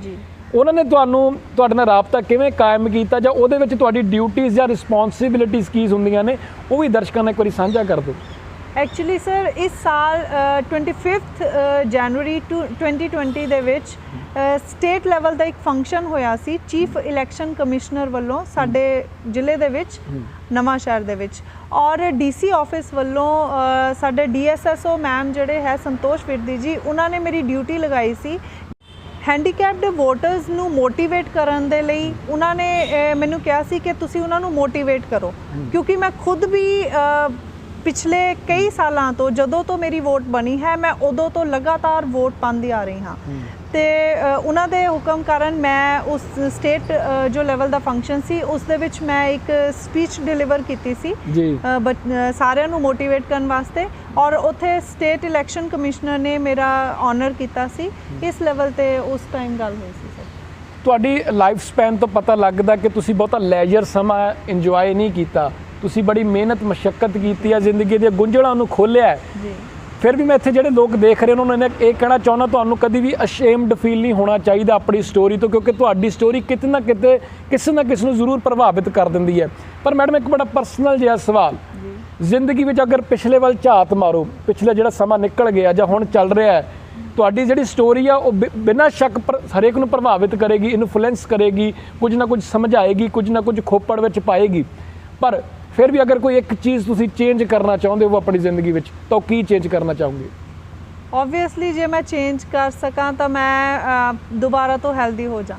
ਉਹਨਾਂ ਨੇ ਤੁਹਾਡੇ ਨਾਲ ਰਾਬਤਾ ਕਿਵੇਂ ਕਾਇਮ ਕੀਤਾ, ਜਾਂ ਉਹਦੇ ਵਿੱਚ ਤੁਹਾਡੀ ਡਿਊਟੀਜ਼ ਜਾਂ ਰਿਸਪੌਂਸਿਬਿਲਿਟੀਜ਼ ਕੀ ਹੁੰਦੀਆਂ ਨੇ, ਉਹ ਵੀ ਦਰਸ਼ਕਾਂ ਨਾਲ ਇੱਕ ਵਾਰੀ ਸਾਂਝਾ ਕਰ ਦਿਓ। ਐਕਚੁਅਲੀ ਸਰ ਇਸ ਸਾਲ 25 ਜਨਵਰੀ 2020 ਦੇ ਵਿੱਚ ਸਟੇਟ ਲੈਵਲ ਦਾ ਇੱਕ ਫੰਕਸ਼ਨ ਹੋਇਆ ਸੀ ਚੀਫ ਇਲੈਕਸ਼ਨ ਕਮਿਸ਼ਨਰ ਵੱਲੋਂ ਸਾਡੇ ਜ਼ਿਲ੍ਹੇ ਦੇ ਵਿੱਚ, ਨਵਾਂ ਸ਼ਹਿਰ ਦੇ ਵਿੱਚ, ਔਰ DC ਆਫਿਸ ਵੱਲੋਂ ਸਾਡੇ DSSO ਮੈਮ ਜਿਹੜੇ ਹੈ ਸੰਤੋਸ਼ ਵਿਰਦੀ ਜੀ, ਉਹਨਾਂ ਨੇ ਮੇਰੀ ਡਿਊਟੀ ਲਗਾਈ ਸੀ ਹੈਂਡੀਕੈਪਡ ਵੋਟਰਸ ਨੂੰ ਮੋਟੀਵੇਟ ਕਰਨ ਦੇ ਲਈ। ਉਹਨਾਂ ਨੇ ਮੈਨੂੰ ਕਿਹਾ ਸੀ ਕਿ ਤੁਸੀਂ ਉਹਨਾਂ ਨੂੰ ਮੋਟੀਵੇਟ ਕਰੋ, ਕਿਉਂਕਿ ਮੈਂ ਖੁਦ ਵੀ ਪਿਛਲੇ ਕਈ ਸਾਲਾਂ ਤੋਂ, ਜਦੋਂ ਤੋਂ ਮੇਰੀ ਵੋਟ ਬਣੀ ਹੈ, ਮੈਂ ਉਦੋਂ ਤੋਂ ਲਗਾਤਾਰ ਵੋਟ ਪਾਉਂਦੀ ਆ ਰਹੀ ਹਾਂ ਤੇ ਉਹਨਾਂ ਦੇ ਹੁਕਮ ਕਾਰਨ ਮੈਂ ਉਸ ਸਟੇਟ ਜੋ ਲੈਵਲ ਦਾ ਫੰਕਸ਼ਨ ਸੀ ਉਸ ਦੇ ਵਿੱਚ ਮੈਂ ਇੱਕ ਸਪੀਚ ਡਿਲੀਵਰ ਕੀਤੀ ਸੀ ਸਾਰਿਆਂ ਨੂੰ ਮੋਟੀਵੇਟ ਕਰਨ ਵਾਸਤੇ, ਔਰ ਉੱਥੇ ਸਟੇਟ ਇਲੈਕਸ਼ਨ ਕਮਿਸ਼ਨਰ ਨੇ ਮੇਰਾ ਆਨਰ ਕੀਤਾ ਸੀ। ਇਸ ਲੈਵਲ ਤੇ ਉਸ ਟਾਈਮ ਗੱਲ ਹੋਈ ਸੀ। ਸਰ ਤੁਹਾਡੀ ਲਾਈਫ ਸਪੈਨ ਤੋਂ ਪਤਾ ਲੱਗਦਾ ਕਿ ਤੁਸੀਂ ਬਹੁਤਾ ਲੈਜਰ ਸਮਾਂ ਇੰਜੋਏ ਨਹੀਂ ਕੀਤਾ, ਤੁਸੀਂ ਬੜੀ ਮਿਹਨਤ ਮਸ਼ੱਕਤ ਕੀਤੀ ਹੈ, ਜ਼ਿੰਦਗੀ ਦੀਆਂ ਗੁੰਝਲਾਂ ਨੂੰ ਖੋਲ੍ਹਿਆ ਹੈ। ਫਿਰ ਵੀ ਮੈਂ ਇੱਥੇ ਜਿਹੜੇ ਲੋਕ ਦੇਖ ਰਹੇ ਉਹਨਾਂ ਨੂੰ ਇਹ ਕਹਿਣਾ ਚਾਹੁੰਦਾ, ਤੁਹਾਨੂੰ ਕਦੀ ਵੀ ਅਸ਼ੇਮਡ ਫੀਲ ਨਹੀਂ ਹੋਣਾ ਚਾਹੀਦਾ ਆਪਣੀ ਸਟੋਰੀ ਤੋਂ, ਕਿਉਂਕਿ ਤੁਹਾਡੀ ਸਟੋਰੀ ਕਿਤੇ ਨਾ ਕਿਤੇ ਕਿਸੇ ਨਾ ਕਿਸੇ ਨੂੰ ਜ਼ਰੂਰ ਪ੍ਰਭਾਵਿਤ ਕਰ ਦਿੰਦੀ ਹੈ। ਪਰ ਮੈਡਮ ਇੱਕ ਬੜਾ ਪਰਸਨਲ ਜਿਹਾ ਸਵਾਲ, ਜ਼ਿੰਦਗੀ ਵਿੱਚ ਅਗਰ ਪਿਛਲੇ ਵੱਲ ਝਾਤ ਮਾਰੋ, ਪਿਛਲਾ ਜਿਹੜਾ ਸਮਾਂ ਨਿਕਲ ਗਿਆ ਜਾਂ ਹੁਣ ਚੱਲ ਰਿਹਾ ਹੈ, ਤੁਹਾਡੀ ਜਿਹੜੀ ਸਟੋਰੀ ਆ ਉਹ ਬਿਨਾਂ ਸ਼ੱਕ ਹਰੇਕ ਨੂੰ ਪ੍ਰਭਾਵਿਤ ਕਰੇਗੀ, ਇਨਫਲੂਐਂਸ ਕਰੇਗੀ, ਕੁਝ ਨਾ ਕੁਝ ਸਮਝਾਏਗੀ, ਕੁਝ ਨਾ ਕੁਝ ਖੋਪੜ ਵਿੱਚ ਪਾਏਗੀ। ਪਰ ਫਿਰ ਵੀ ਅਗਰ ਕੋਈ ਇੱਕ ਚੀਜ਼ ਤੁਸੀਂ ਚੇਂਜ ਕਰਨਾ ਚਾਹੁੰਦੇ ਹੋ ਆਪਣੀ ਜ਼ਿੰਦਗੀ ਵਿੱਚ, ਤਾਂ ਕੀ ਚੇਂਜ ਕਰਨਾ ਚਾਹੋਗੇ? ਓਬਵੀਅਸਲੀ ਜੇ ਮੈਂ ਚੇਂਜ ਕਰ ਸਕਾਂ ਤਾਂ ਮੈਂ ਦੁਬਾਰਾ ਤੋਂ ਹੈਲਦੀ ਹੋ ਜਾ।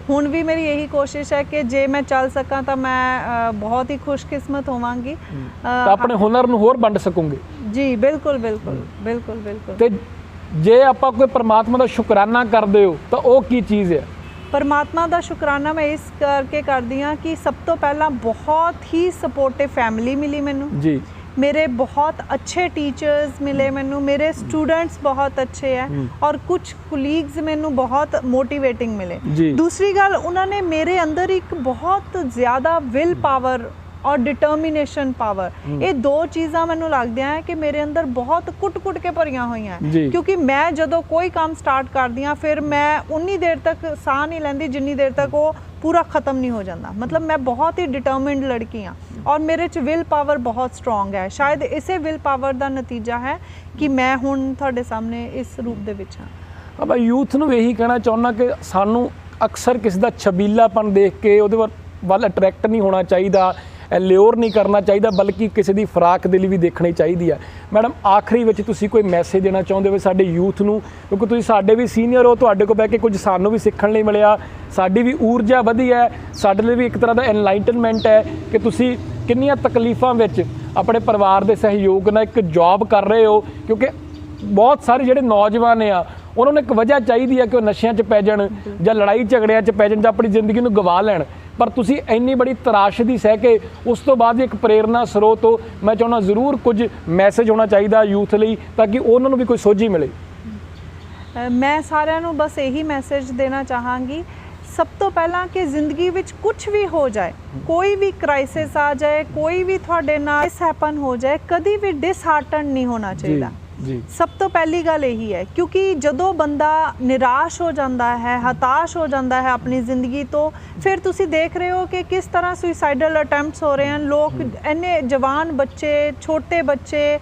ਹੁਣ ਵੀ ਮੇਰੀ ਇਹੀ ਕੋਸ਼ਿਸ਼ ਹੈ ਕਿ ਜੇ ਮੈਂ ਚੱਲ ਸਕਾਂ ਤਾਂ ਮੈਂ ਬਹੁਤ ਹੀ ਖੁਸ਼ਕਿਸਮਤ ਹੋਵਾਂਗੀ, ਤਾਂ ਆਪਣੇ ਹੁਨਰ ਨੂੰ ਹੋਰ ਵੰਡ ਸਕੂੰਗੇ। ਜੀ ਬਿਲਕੁਲ ਬਿਲਕੁਲ ਬਿਲਕੁਲ ਬਿਲਕੁਲ। ਤੇ ਜੇ ਆਪਾਂ ਕੋਈ ਪਰਮਾਤਮਾ ਦਾ ਸ਼ੁਕਰਾਨਾ ਕਰਦੇ ਹੋ ਤਾਂ ਉਹ ਕੀ ਚੀਜ਼ ਹੈ? ਪਰਮਾਤਮਾ ਦਾ ਸ਼ੁਕਰਾਨਾ ਮੈਂ ਇਸ ਕਰਕੇ ਕਰਦੀ ਹਾਂ ਕਿ ਸਭ ਤੋਂ ਪਹਿਲਾਂ ਬਹੁਤ ਹੀ ਸਪੋਰਟਿਵ ਫੈਮਿਲੀ ਮਿਲੀ ਮੈਨੂੰ ਜੀ, ਮੇਰੇ ਬਹੁਤ ਅੱਛੇ ਟੀਚਰਸ ਮਿਲੇ ਮੈਨੂੰ, ਮੇਰੇ ਸਟੂਡੈਂਟਸ ਬਹੁਤ ਅੱਛੇ ਹੈ, ਔਰ ਕੁਝ ਕੁਲੀਗਸ ਮੈਨੂੰ ਬਹੁਤ ਮੋਟੀਵੇਟਿੰਗ ਮਿਲੇ। ਦੂਸਰੀ ਗੱਲ, ਉਹਨਾਂ ਨੇ ਮੇਰੇ ਅੰਦਰ ਇੱਕ ਬਹੁਤ ਜ਼ਿਆਦਾ ਵਿਲ ਪਾਵਰ ਔਰ ਡਿਟਰਮੀਨੇਸ਼ਨ ਪਾਵਰ, ਇਹ ਦੋ ਚੀਜ਼ਾਂ ਮੈਨੂੰ ਲੱਗਦੀਆਂ ਹੈ ਕਿ ਮੇਰੇ ਅੰਦਰ ਬਹੁਤ ਕੁੱਟ-ਕੁੱਟ ਕੇ ਭਰੀਆਂ ਹੋਈਆਂ, ਕਿਉਂਕਿ ਮੈਂ ਜਦੋਂ ਕੋਈ ਕੰਮ ਸਟਾਰਟ ਕਰਦੀ ਹਾਂ ਫਿਰ ਮੈਂ ਉਨੀ ਦੇਰ ਤੱਕ ਸਾਹ ਨਹੀਂ ਲੈਂਦੀ ਜਿੰਨੀ ਦੇਰ ਤੱਕ ਉਹ ਪੂਰਾ ਖਤਮ ਨਹੀਂ ਹੋ ਜਾਂਦਾ। ਮਤਲਬ ਮੈਂ ਬਹੁਤ ਹੀ ਡਿਟਰਮਿੰਡ ਲੜਕੀ ਹਾਂ ਔਰ ਮੇਰੇ 'ਚ ਵਿਲ ਪਾਵਰ ਬਹੁਤ ਸਟਰੋਂਗ ਹੈ। ਸ਼ਾਇਦ ਇਸੇ ਵਿਲ ਪਾਵਰ ਦਾ ਨਤੀਜਾ ਹੈ ਕਿ ਮੈਂ ਹੁਣ ਤੁਹਾਡੇ ਸਾਹਮਣੇ ਇਸ ਰੂਪ ਦੇ ਵਿੱਚ ਹਾਂ। ਮੈਂ ਯੂਥ ਨੂੰ ਇਹੀ ਕਹਿਣਾ ਚਾਹੁੰਦਾ ਕਿ ਸਾਨੂੰ ਅਕਸਰ ਕਿਸੇ ਦਾ ਛਬੀਲਾਪਨ ਦੇਖ ਕੇ ਉਹਦੇ ਵੱਲ ਅਟਰੈਕਟ ਨਹੀਂ ਹੋਣਾ ਚਾਹੀਦਾ, ਲਿਓਰ ਨਹੀਂ ਕਰਨਾ ਚਾਹੀਦਾ, ਬਲਕਿ ਕਿਸੇ ਦੀ ਫਰਾਕ ਦਿਲੀ ਵੀ ਦੇਖਣੀ ਚਾਹੀਦੀ ਹੈ। ਮੈਡਮ ਆਖਰੀ ਵਿੱਚ ਤੁਸੀਂ ਕੋਈ ਮੈਸੇਜ ਦੇਣਾ ਚਾਹੁੰਦੇ ਹੋ ਸਾਡੇ ਯੂਥ ਨੂੰ, ਕਿਉਂਕਿ ਤੁਸੀਂ ਸਾਡੇ ਵੀ ਸੀਨੀਅਰ ਹੋ, ਤੁਹਾਡੇ ਕੋਲ ਬਹਿ ਕੇ ਕੁਝ ਸਾਨੂੰ ਵੀ ਸਿੱਖਣ ਲਈ ਮਿਲਿਆ, ਸਾਡੀ ਵੀ ਊਰਜਾ ਵਧੀ ਹੈ, ਸਾਡੇ ਲਈ ਵੀ ਇੱਕ ਤਰ੍ਹਾਂ ਦਾ ਐਨਲਾਈਟਨਮੈਂਟ ਹੈ ਕਿ ਤੁਸੀਂ ਕਿੰਨੀਆਂ ਤਕਲੀਫਾਂ ਵਿੱਚ ਆਪਣੇ ਪਰਿਵਾਰ ਦੇ ਸਹਿਯੋਗ ਨਾਲ ਇੱਕ ਜੌਬ ਕਰ ਰਹੇ ਹੋ, ਕਿਉਂਕਿ ਬਹੁਤ ਸਾਰੇ ਜਿਹੜੇ ਨੌਜਵਾਨ ਆ ਉਹਨਾਂ ਨੂੰ ਇੱਕ ਵਜ੍ਹਾ ਚਾਹੀਦੀ ਹੈ ਕਿ ਉਹ ਨਸ਼ਿਆਂ 'ਚ ਪੈ ਜਾਣ ਜਾਂ ਲੜਾਈ ਝਗੜਿਆਂ 'ਚ ਪੈ ਜਾਣ ਜਾਂ ਆਪਣੀ ਜ਼ਿੰਦਗੀ ਨੂੰ ਗਵਾ ਲੈਣ, ਪਰ ਤੁਸੀਂ ਇੰਨੀ ਬੜੀ ਤਰਾਸ਼ਦੀ ਸਹਿ ਕੇ ਉਸ ਤੋਂ ਬਾਅਦ ਇੱਕ ਪ੍ਰੇਰਨਾ ਸਰੋਤ ਹੋ। ਮੈਂ ਚਾਹੁੰਦਾ ਜ਼ਰੂਰ ਕੁਝ ਮੈਸੇਜ ਹੋਣਾ ਚਾਹੀਦਾ ਯੂਥ ਲਈ ਤਾਂ ਕਿ ਉਹਨਾਂ ਨੂੰ ਵੀ ਕੋਈ ਸੋਝੀ ਮਿਲੇ। ਮੈਂ ਸਾਰਿਆਂ ਨੂੰ ਬਸ ਇਹੀ ਮੈਸੇਜ ਦੇਣਾ ਚਾਹਾਂਗੀ, ਸਭ ਤੋਂ ਪਹਿਲਾਂ ਕਿ ਜ਼ਿੰਦਗੀ ਵਿੱਚ ਕੁਝ ਵੀ ਹੋ ਜਾਏ, ਕੋਈ ਵੀ ਕ੍ਰਾਈਸਿਸ ਆ ਜਾਏ, ਕੋਈ ਵੀ ਤੁਹਾਡੇ ਨਾਲ ਹੈਪਨ ਹੋ ਜਾਏ, ਕਦੀ ਵੀ ਡਿਸਹਾਰਟਨ ਨਹੀਂ ਹੋਣਾ ਚਾਹੀਦਾ। ਜੀ। ਸਭ ਤੋਂ ਪਹਿਲੀ ਗੱਲ ਇਹੀ ਹੈ, ਕਿਉਂਕਿ ਜਦੋਂ ਬੰਦਾ ਨਿਰਾਸ਼ ਹੋ ਜਾਂਦਾ ਹੈ, ਹਤਾਸ਼ ਹੋ ਜਾਂਦਾ ਹੈ ਆਪਣੀ ਜ਼ਿੰਦਗੀ ਤੋਂ, ਫਿਰ ਤੁਸੀਂ ਦੇਖ ਰਹੇ ਹੋ ਕਿ ਕਿਸ ਤਰ੍ਹਾਂ ਸੁਸਾਈਡਲ ਅਟੈਂਪਟਸ ਹੋ ਰਹੇ ਹਨ। ਲੋਕ ਇੰਨੇ ਜਵਾਨ ਬੱਚੇ, ਛੋਟੇ ਬੱਚੇ,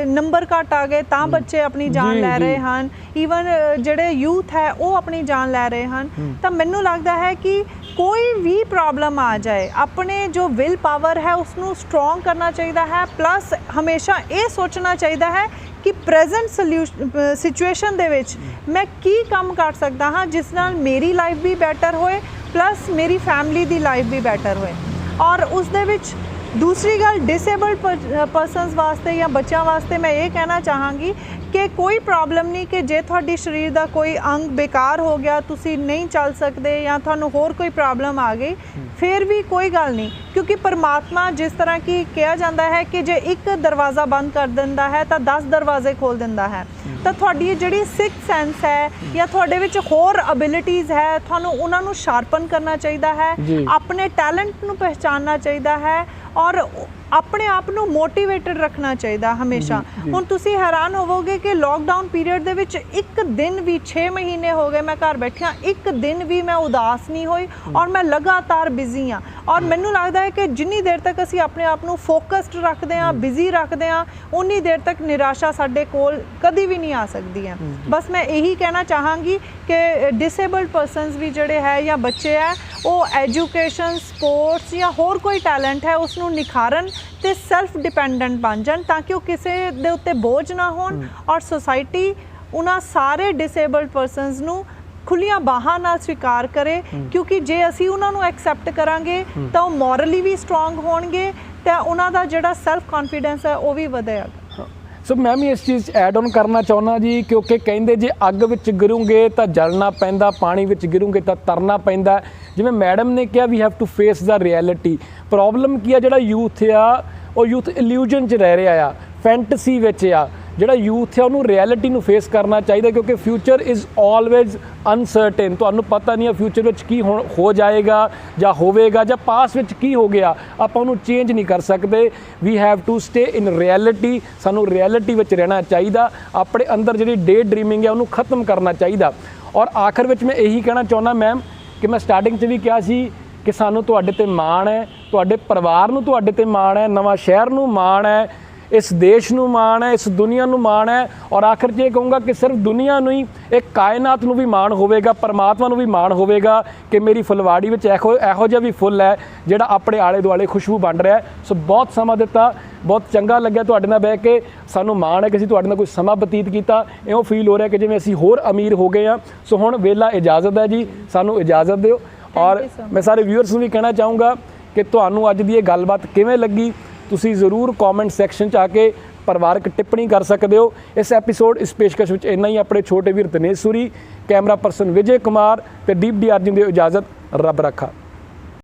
ਨੰਬਰ ਘੱਟ ਆ ਗਏ ਤਾਂ ਬੱਚੇ ਆਪਣੀ ਜਾਨ ਲੈ ਰਹੇ ਹਨ, ਈਵਨ ਜਿਹੜੇ ਯੂਥ ਹੈ ਉਹ ਆਪਣੀ ਜਾਨ ਲੈ ਰਹੇ ਹਨ। ਤਾਂ ਮੈਨੂੰ ਲੱਗਦਾ ਹੈ ਕਿ ਕੋਈ ਵੀ ਪ੍ਰੋਬਲਮ ਆ ਜਾਏ, ਆਪਣੇ ਜੋ ਵਿਲ ਪਾਵਰ ਹੈ ਉਸ ਨੂੰ ਸਟਰੋਂਗ ਕਰਨਾ ਚਾਹੀਦਾ ਹੈ, ਪਲੱਸ ਹਮੇਸ਼ਾ ਇਹ ਸੋਚਣਾ ਚਾਹੀਦਾ ਹੈ ਕਿ ਪ੍ਰੈਜ਼ੈਂਟ ਸਿਚੁਏਸ਼ਨ ਦੇ ਵਿੱਚ ਮੈਂ ਕੀ ਕੰਮ ਕਰ ਸਕਦਾ ਹਾਂ ਜਿਸ ਨਾਲ ਮੇਰੀ ਲਾਈਫ ਵੀ ਬੈਟਰ ਹੋਏ, ਪਲੱਸ ਮੇਰੀ ਫੈਮਿਲੀ ਦੀ ਲਾਈਫ ਵੀ ਬੈਟਰ ਹੋਏ। ਔਰ ਉਸ ਦੇ ਵਿੱਚ ਦੂਸਰੀ ਗੱਲ, ਡਿਸੇਬਲਡ ਪਰਸਨਸ ਵਾਸਤੇ ਜਾਂ ਬੱਚਿਆਂ ਵਾਸਤੇ ਮੈਂ ਇਹ ਕਹਿਣਾ ਚਾਹਾਂਗੀ ਕਿ ਕੋਈ ਪ੍ਰੋਬਲਮ ਨਹੀਂ ਕਿ ਜੇ ਤੁਹਾਡੀ ਸਰੀਰ ਦਾ ਕੋਈ ਅੰਗ ਬੇਕਾਰ ਹੋ ਗਿਆ, ਤੁਸੀਂ ਨਹੀਂ ਚੱਲ ਸਕਦੇ ਜਾਂ ਤੁਹਾਨੂੰ ਹੋਰ ਕੋਈ ਪ੍ਰੋਬਲਮ ਆ ਗਈ, ਫਿਰ ਵੀ ਕੋਈ ਗੱਲ ਨਹੀਂ, ਕਿਉਂਕਿ ਪਰਮਾਤਮਾ ਜਿਸ ਤਰ੍ਹਾਂ ਕਿ ਕਿਹਾ ਜਾਂਦਾ ਹੈ ਕਿ ਜੇ ਇੱਕ ਦਰਵਾਜ਼ਾ ਬੰਦ ਕਰ ਦਿੰਦਾ ਹੈ ਤਾਂ 10 ਦਰਵਾਜ਼ੇ ਖੋਲ੍ਹ ਦਿੰਦਾ ਹੈ। ਤਾਂ ਤੁਹਾਡੀ ਜਿਹੜੀ ਸਿਕਸ ਸੈਂਸ ਹੈ ਜਾਂ ਤੁਹਾਡੇ ਵਿੱਚ ਹੋਰ ਅਬਿਲਿਟੀਜ਼ ਹੈ, ਤੁਹਾਨੂੰ ਉਹਨਾਂ ਨੂੰ ਸ਼ਾਰਪਨ ਕਰਨਾ ਚਾਹੀਦਾ ਹੈ, ਆਪਣੇ ਟੈਲੈਂਟ ਨੂੰ ਪਹਿਚਾਨਣਾ ਚਾਹੀਦਾ ਹੈ ਔਰ ਆਪਣੇ ਆਪ ਨੂੰ ਮੋਟੀਵੇਟਡ ਰੱਖਣਾ ਚਾਹੀਦਾ ਹਮੇਸ਼ਾ। ਹੁਣ ਤੁਸੀਂ ਹੈਰਾਨ ਹੋਵੋਗੇ ਕਿ ਲੋਕਡਾਊਨ ਪੀਰੀਅਡ ਦੇ ਵਿੱਚ ਇੱਕ ਦਿਨ ਵੀ, 6 ਮਹੀਨੇ ਹੋ ਗਏ ਮੈਂ ਘਰ ਬੈਠਿਆ, ਇੱਕ ਦਿਨ ਵੀ ਮੈਂ ਉਦਾਸ ਨਹੀਂ ਹੋਈ ਔਰ ਮੈਂ ਲਗਾਤਾਰ ਬਿਜ਼ੀ ਹਾਂ। ਔਰ ਮੈਨੂੰ ਲੱਗਦਾ ਹੈ ਕਿ ਜਿੰਨੀ ਦੇਰ ਤੱਕ ਅਸੀਂ ਆਪਣੇ ਆਪ ਨੂੰ ਫੋਕਸਡ ਰੱਖਦੇ ਹਾਂ, ਬਿਜ਼ੀ ਰੱਖਦੇ ਹਾਂ, ਉਨੀ ਦੇਰ ਤੱਕ ਨਿਰਾਸ਼ਾ ਸਾਡੇ ਕੋਲ ਕਦੀ ਵੀ ਨਹੀਂ ਆ ਸਕਦੀ ਹੈ। ਬਸ ਮੈਂ ਇਹੀ ਕਹਿਣਾ ਚਾਹਾਂਗੀ ਕਿ ਡਿਸੇਬਲਡ ਪਰਸਨਸ ਵੀ ਜਿਹੜੇ ਹੈ ਜਾਂ ਬੱਚੇ ਹੈ, ਉਹ ਐਜੂਕੇਸ਼ਨ, ਸਪੋਰਟਸ ਜਾਂ ਹੋਰ ਕੋਈ ਟੈਲੈਂਟ ਹੈ ਉਸ ਨੂੰ ਨਿਖਾਰਨ ਤੇ ਸੈਲਫ ਡਿਪੈਂਡੈਂਟ ਬਣ ਜਾਣ, ਤਾਂ ਕਿ ਉਹ ਕਿਸੇ ਦੇ ਉੱਤੇ ਬੋਝ ਨਾ ਹੋਣ ਔਰ ਸੋਸਾਇਟੀ ਉਹਨਾਂ ਸਾਰੇ ਡਿਸੇਬਲਡ ਪਰਸਨਸ ਨੂੰ ਖੁੱਲੀਆਂ ਬਾਹਾਂ ਨਾਲ ਸਵੀਕਾਰ ਕਰੇ। ਕਿਉਂਕਿ ਜੇ ਅਸੀਂ ਉਹਨਾਂ ਨੂੰ ਐਕਸੈਪਟ ਕਰਾਂਗੇ ਤਾਂ ਉਹ ਮੋਰਲੀ ਵੀ ਸਟਰੋਂਗ ਹੋਣਗੇ ਤੇ ਉਹਨਾਂ ਦਾ ਜਿਹੜਾ ਸੈਲਫ ਕੌਨਫੀਡੈਂਸ ਹੈ ਉਹ ਵੀ ਵਧੇਗਾ। ਸੋ ਮੈਂ ਵੀ ਇਸ ਚੀਜ਼ ਐਡ ਆਨ ਕਰਨਾ ਚਾਹੁੰਦਾ ਜੀ, ਕਿਉਂਕਿ ਕਹਿੰਦੇ ਜੇ ਅੱਗ ਵਿੱਚ ਗਿਰੋਗੇ ਤਾਂ ਜਲਣਾ ਪੈਂਦਾ, ਪਾਣੀ ਵਿੱਚ ਗਿਰੋਗੇ ਤਾਂ ਤਰਨਾ ਪੈਂਦਾ। ਜਿਵੇਂ ਮੈਡਮ ਨੇ ਕਿਹਾ, we have to face the reality. Problem ਕੀ ਆ, ਜਿਹੜਾ ਯੂਥ ਆ ਉਹ ਯੂਥ ਇਲੂਜਨ 'ਚ ਰਹਿ ਰਿਹਾ ਆ, ਫੈਂਟਸੀ ਵਿੱਚ ਆ। ਜਿਹੜਾ ਯੂਥ ਹੈ ਉਹਨੂੰ ਰਿਐਲਿਟੀ ਨੂੰ ਫੇਸ ਕਰਨਾ ਚਾਹੀਦਾ, ਕਿਉਂਕਿ ਫਿਊਚਰ ਇਜ਼ ਆਲਵੇਜ਼ ਅਨਸਰਟੇਨ। ਤੁਹਾਨੂੰ ਪਤਾ ਨਹੀਂ ਹੈ ਫਿਊਚਰ ਵਿੱਚ ਕੀ ਹੋ ਜਾਏਗਾ ਜਾਂ ਹੋਵੇਗਾ, ਜਾਂ ਪਾਸਟ ਵਿੱਚ ਕੀ ਹੋ ਗਿਆ, ਆਪਾਂ ਉਹਨੂੰ ਚੇਂਜ ਨਹੀਂ ਕਰ ਸਕਦੇ। We have to stay in reality. ਸਾਨੂੰ ਰਿਐਲਿਟੀ ਵਿੱਚ ਰਹਿਣਾ ਚਾਹੀਦਾ, ਆਪਣੇ ਅੰਦਰ ਜਿਹੜੀ ਡੇ ਡਰੀਮਿੰਗ ਹੈ ਉਹਨੂੰ ਖਤਮ ਕਰਨਾ ਚਾਹੀਦਾ। ਔਰ ਆਖਰ ਵਿੱਚ ਮੈਂ ਇਹੀ ਕਹਿਣਾ ਚਾਹੁੰਦਾ ਮੈਮ, ਕਿ ਮੈਂ ਸਟਾਰਟਿੰਗ 'ਚ ਵੀ ਕਿਹਾ ਸੀ ਕਿ ਸਾਨੂੰ ਤੁਹਾਡੇ 'ਤੇ ਮਾਣ ਹੈ, ਤੁਹਾਡੇ ਪਰਿਵਾਰ ਨੂੰ ਤੁਹਾਡੇ 'ਤੇ ਮਾਣ ਹੈ, ਨਵਾਂ ਸ਼ਹਿਰ ਨੂੰ ਮਾਣ ਹੈ, ਇਸ ਦੇਸ਼ ਨੂੰ ਮਾਣ ਹੈ, ਇਸ ਦੁਨੀਆ ਨੂੰ ਮਾਣ ਹੈ। ਔਰ ਆਖਰ 'ਚ ਇਹ ਕਹੂੰਗਾ ਕਿ ਸਿਰਫ ਦੁਨੀਆ ਨੂੰ ਹੀ, ਇਹ ਕਾਇਨਾਤ ਨੂੰ ਵੀ ਮਾਣ ਹੋਵੇਗਾ, ਪਰਮਾਤਮਾ ਨੂੰ ਵੀ ਮਾਣ ਹੋਵੇਗਾ ਕਿ ਮੇਰੀ ਫੁਲਵਾੜੀ ਵਿੱਚ ਇਹੋ ਜਿਹਾ ਵੀ ਫੁੱਲ ਹੈ ਜਿਹੜਾ ਆਪਣੇ ਆਲੇ ਦੁਆਲੇ ਖੁਸ਼ਬੂ ਵੰਡ ਰਿਹਾ ਹੈ। ਸੋ ਬਹੁਤ ਸਮਾਂ ਦਿੱਤਾ, ਬਹੁਤ ਚੰਗਾ ਲੱਗਿਆ ਤੁਹਾਡੇ ਨਾਲ ਬਹਿ ਕੇ। ਸਾਨੂੰ ਮਾਣ ਹੈ ਕਿ ਅਸੀਂ ਤੁਹਾਡੇ ਨਾਲ ਕੋਈ ਸਮਾਂ ਬਤੀਤ ਕੀਤਾ। ਇਉਂ ਫੀਲ ਹੋ ਰਿਹਾ ਕਿ ਜਿਵੇਂ ਅਸੀਂ ਹੋਰ ਅਮੀਰ ਹੋ ਗਏ ਹਾਂ। ਸੋ ਹੁਣ ਵੇਲਾ ਇਜਾਜ਼ਤ ਹੈ ਜੀ, ਸਾਨੂੰ ਇਜਾਜ਼ਤ ਦਿਓ। ਔਰ ਮੈਂ ਸਾਰੇ ਵਿਊਅਰਸ ਨੂੰ ਵੀ ਕਹਿਣਾ ਚਾਹੂੰਗਾ ਕਿ ਤੁਹਾਨੂੰ ਅੱਜ ਦੀ ਇਹ ਗੱਲਬਾਤ ਕਿਵੇਂ ਲੱਗੀ, ਤੁਸੀਂ ਜ਼ਰੂਰ ਕਮੈਂਟ ਸੈਕਸ਼ਨ 'ਚ ਆ ਕੇ ਪਰਿਵਾਰਕ ਟਿੱਪਣੀ ਕਰ ਸਕਦੇ ਹੋ। ਇਸ ਐਪੀਸੋਡ, ਇਸ ਪੇਸ਼ਕਸ਼ ਵਿੱਚ ਇੰਨਾ ਹੀ। ਆਪਣੇ ਛੋਟੇ ਵੀਰ ਦਿਨੇਸ਼ ਸੂਰੀ, ਕੈਮਰਾ ਪਰਸਨ ਵਿਜੇ ਕੁਮਾਰ ਤੇ ਡੀਪ ਡੀ ਅਰਜਨ ਦੀ ਇਜਾਜ਼ਤ। ਰੱਬ ਰੱਖਾ।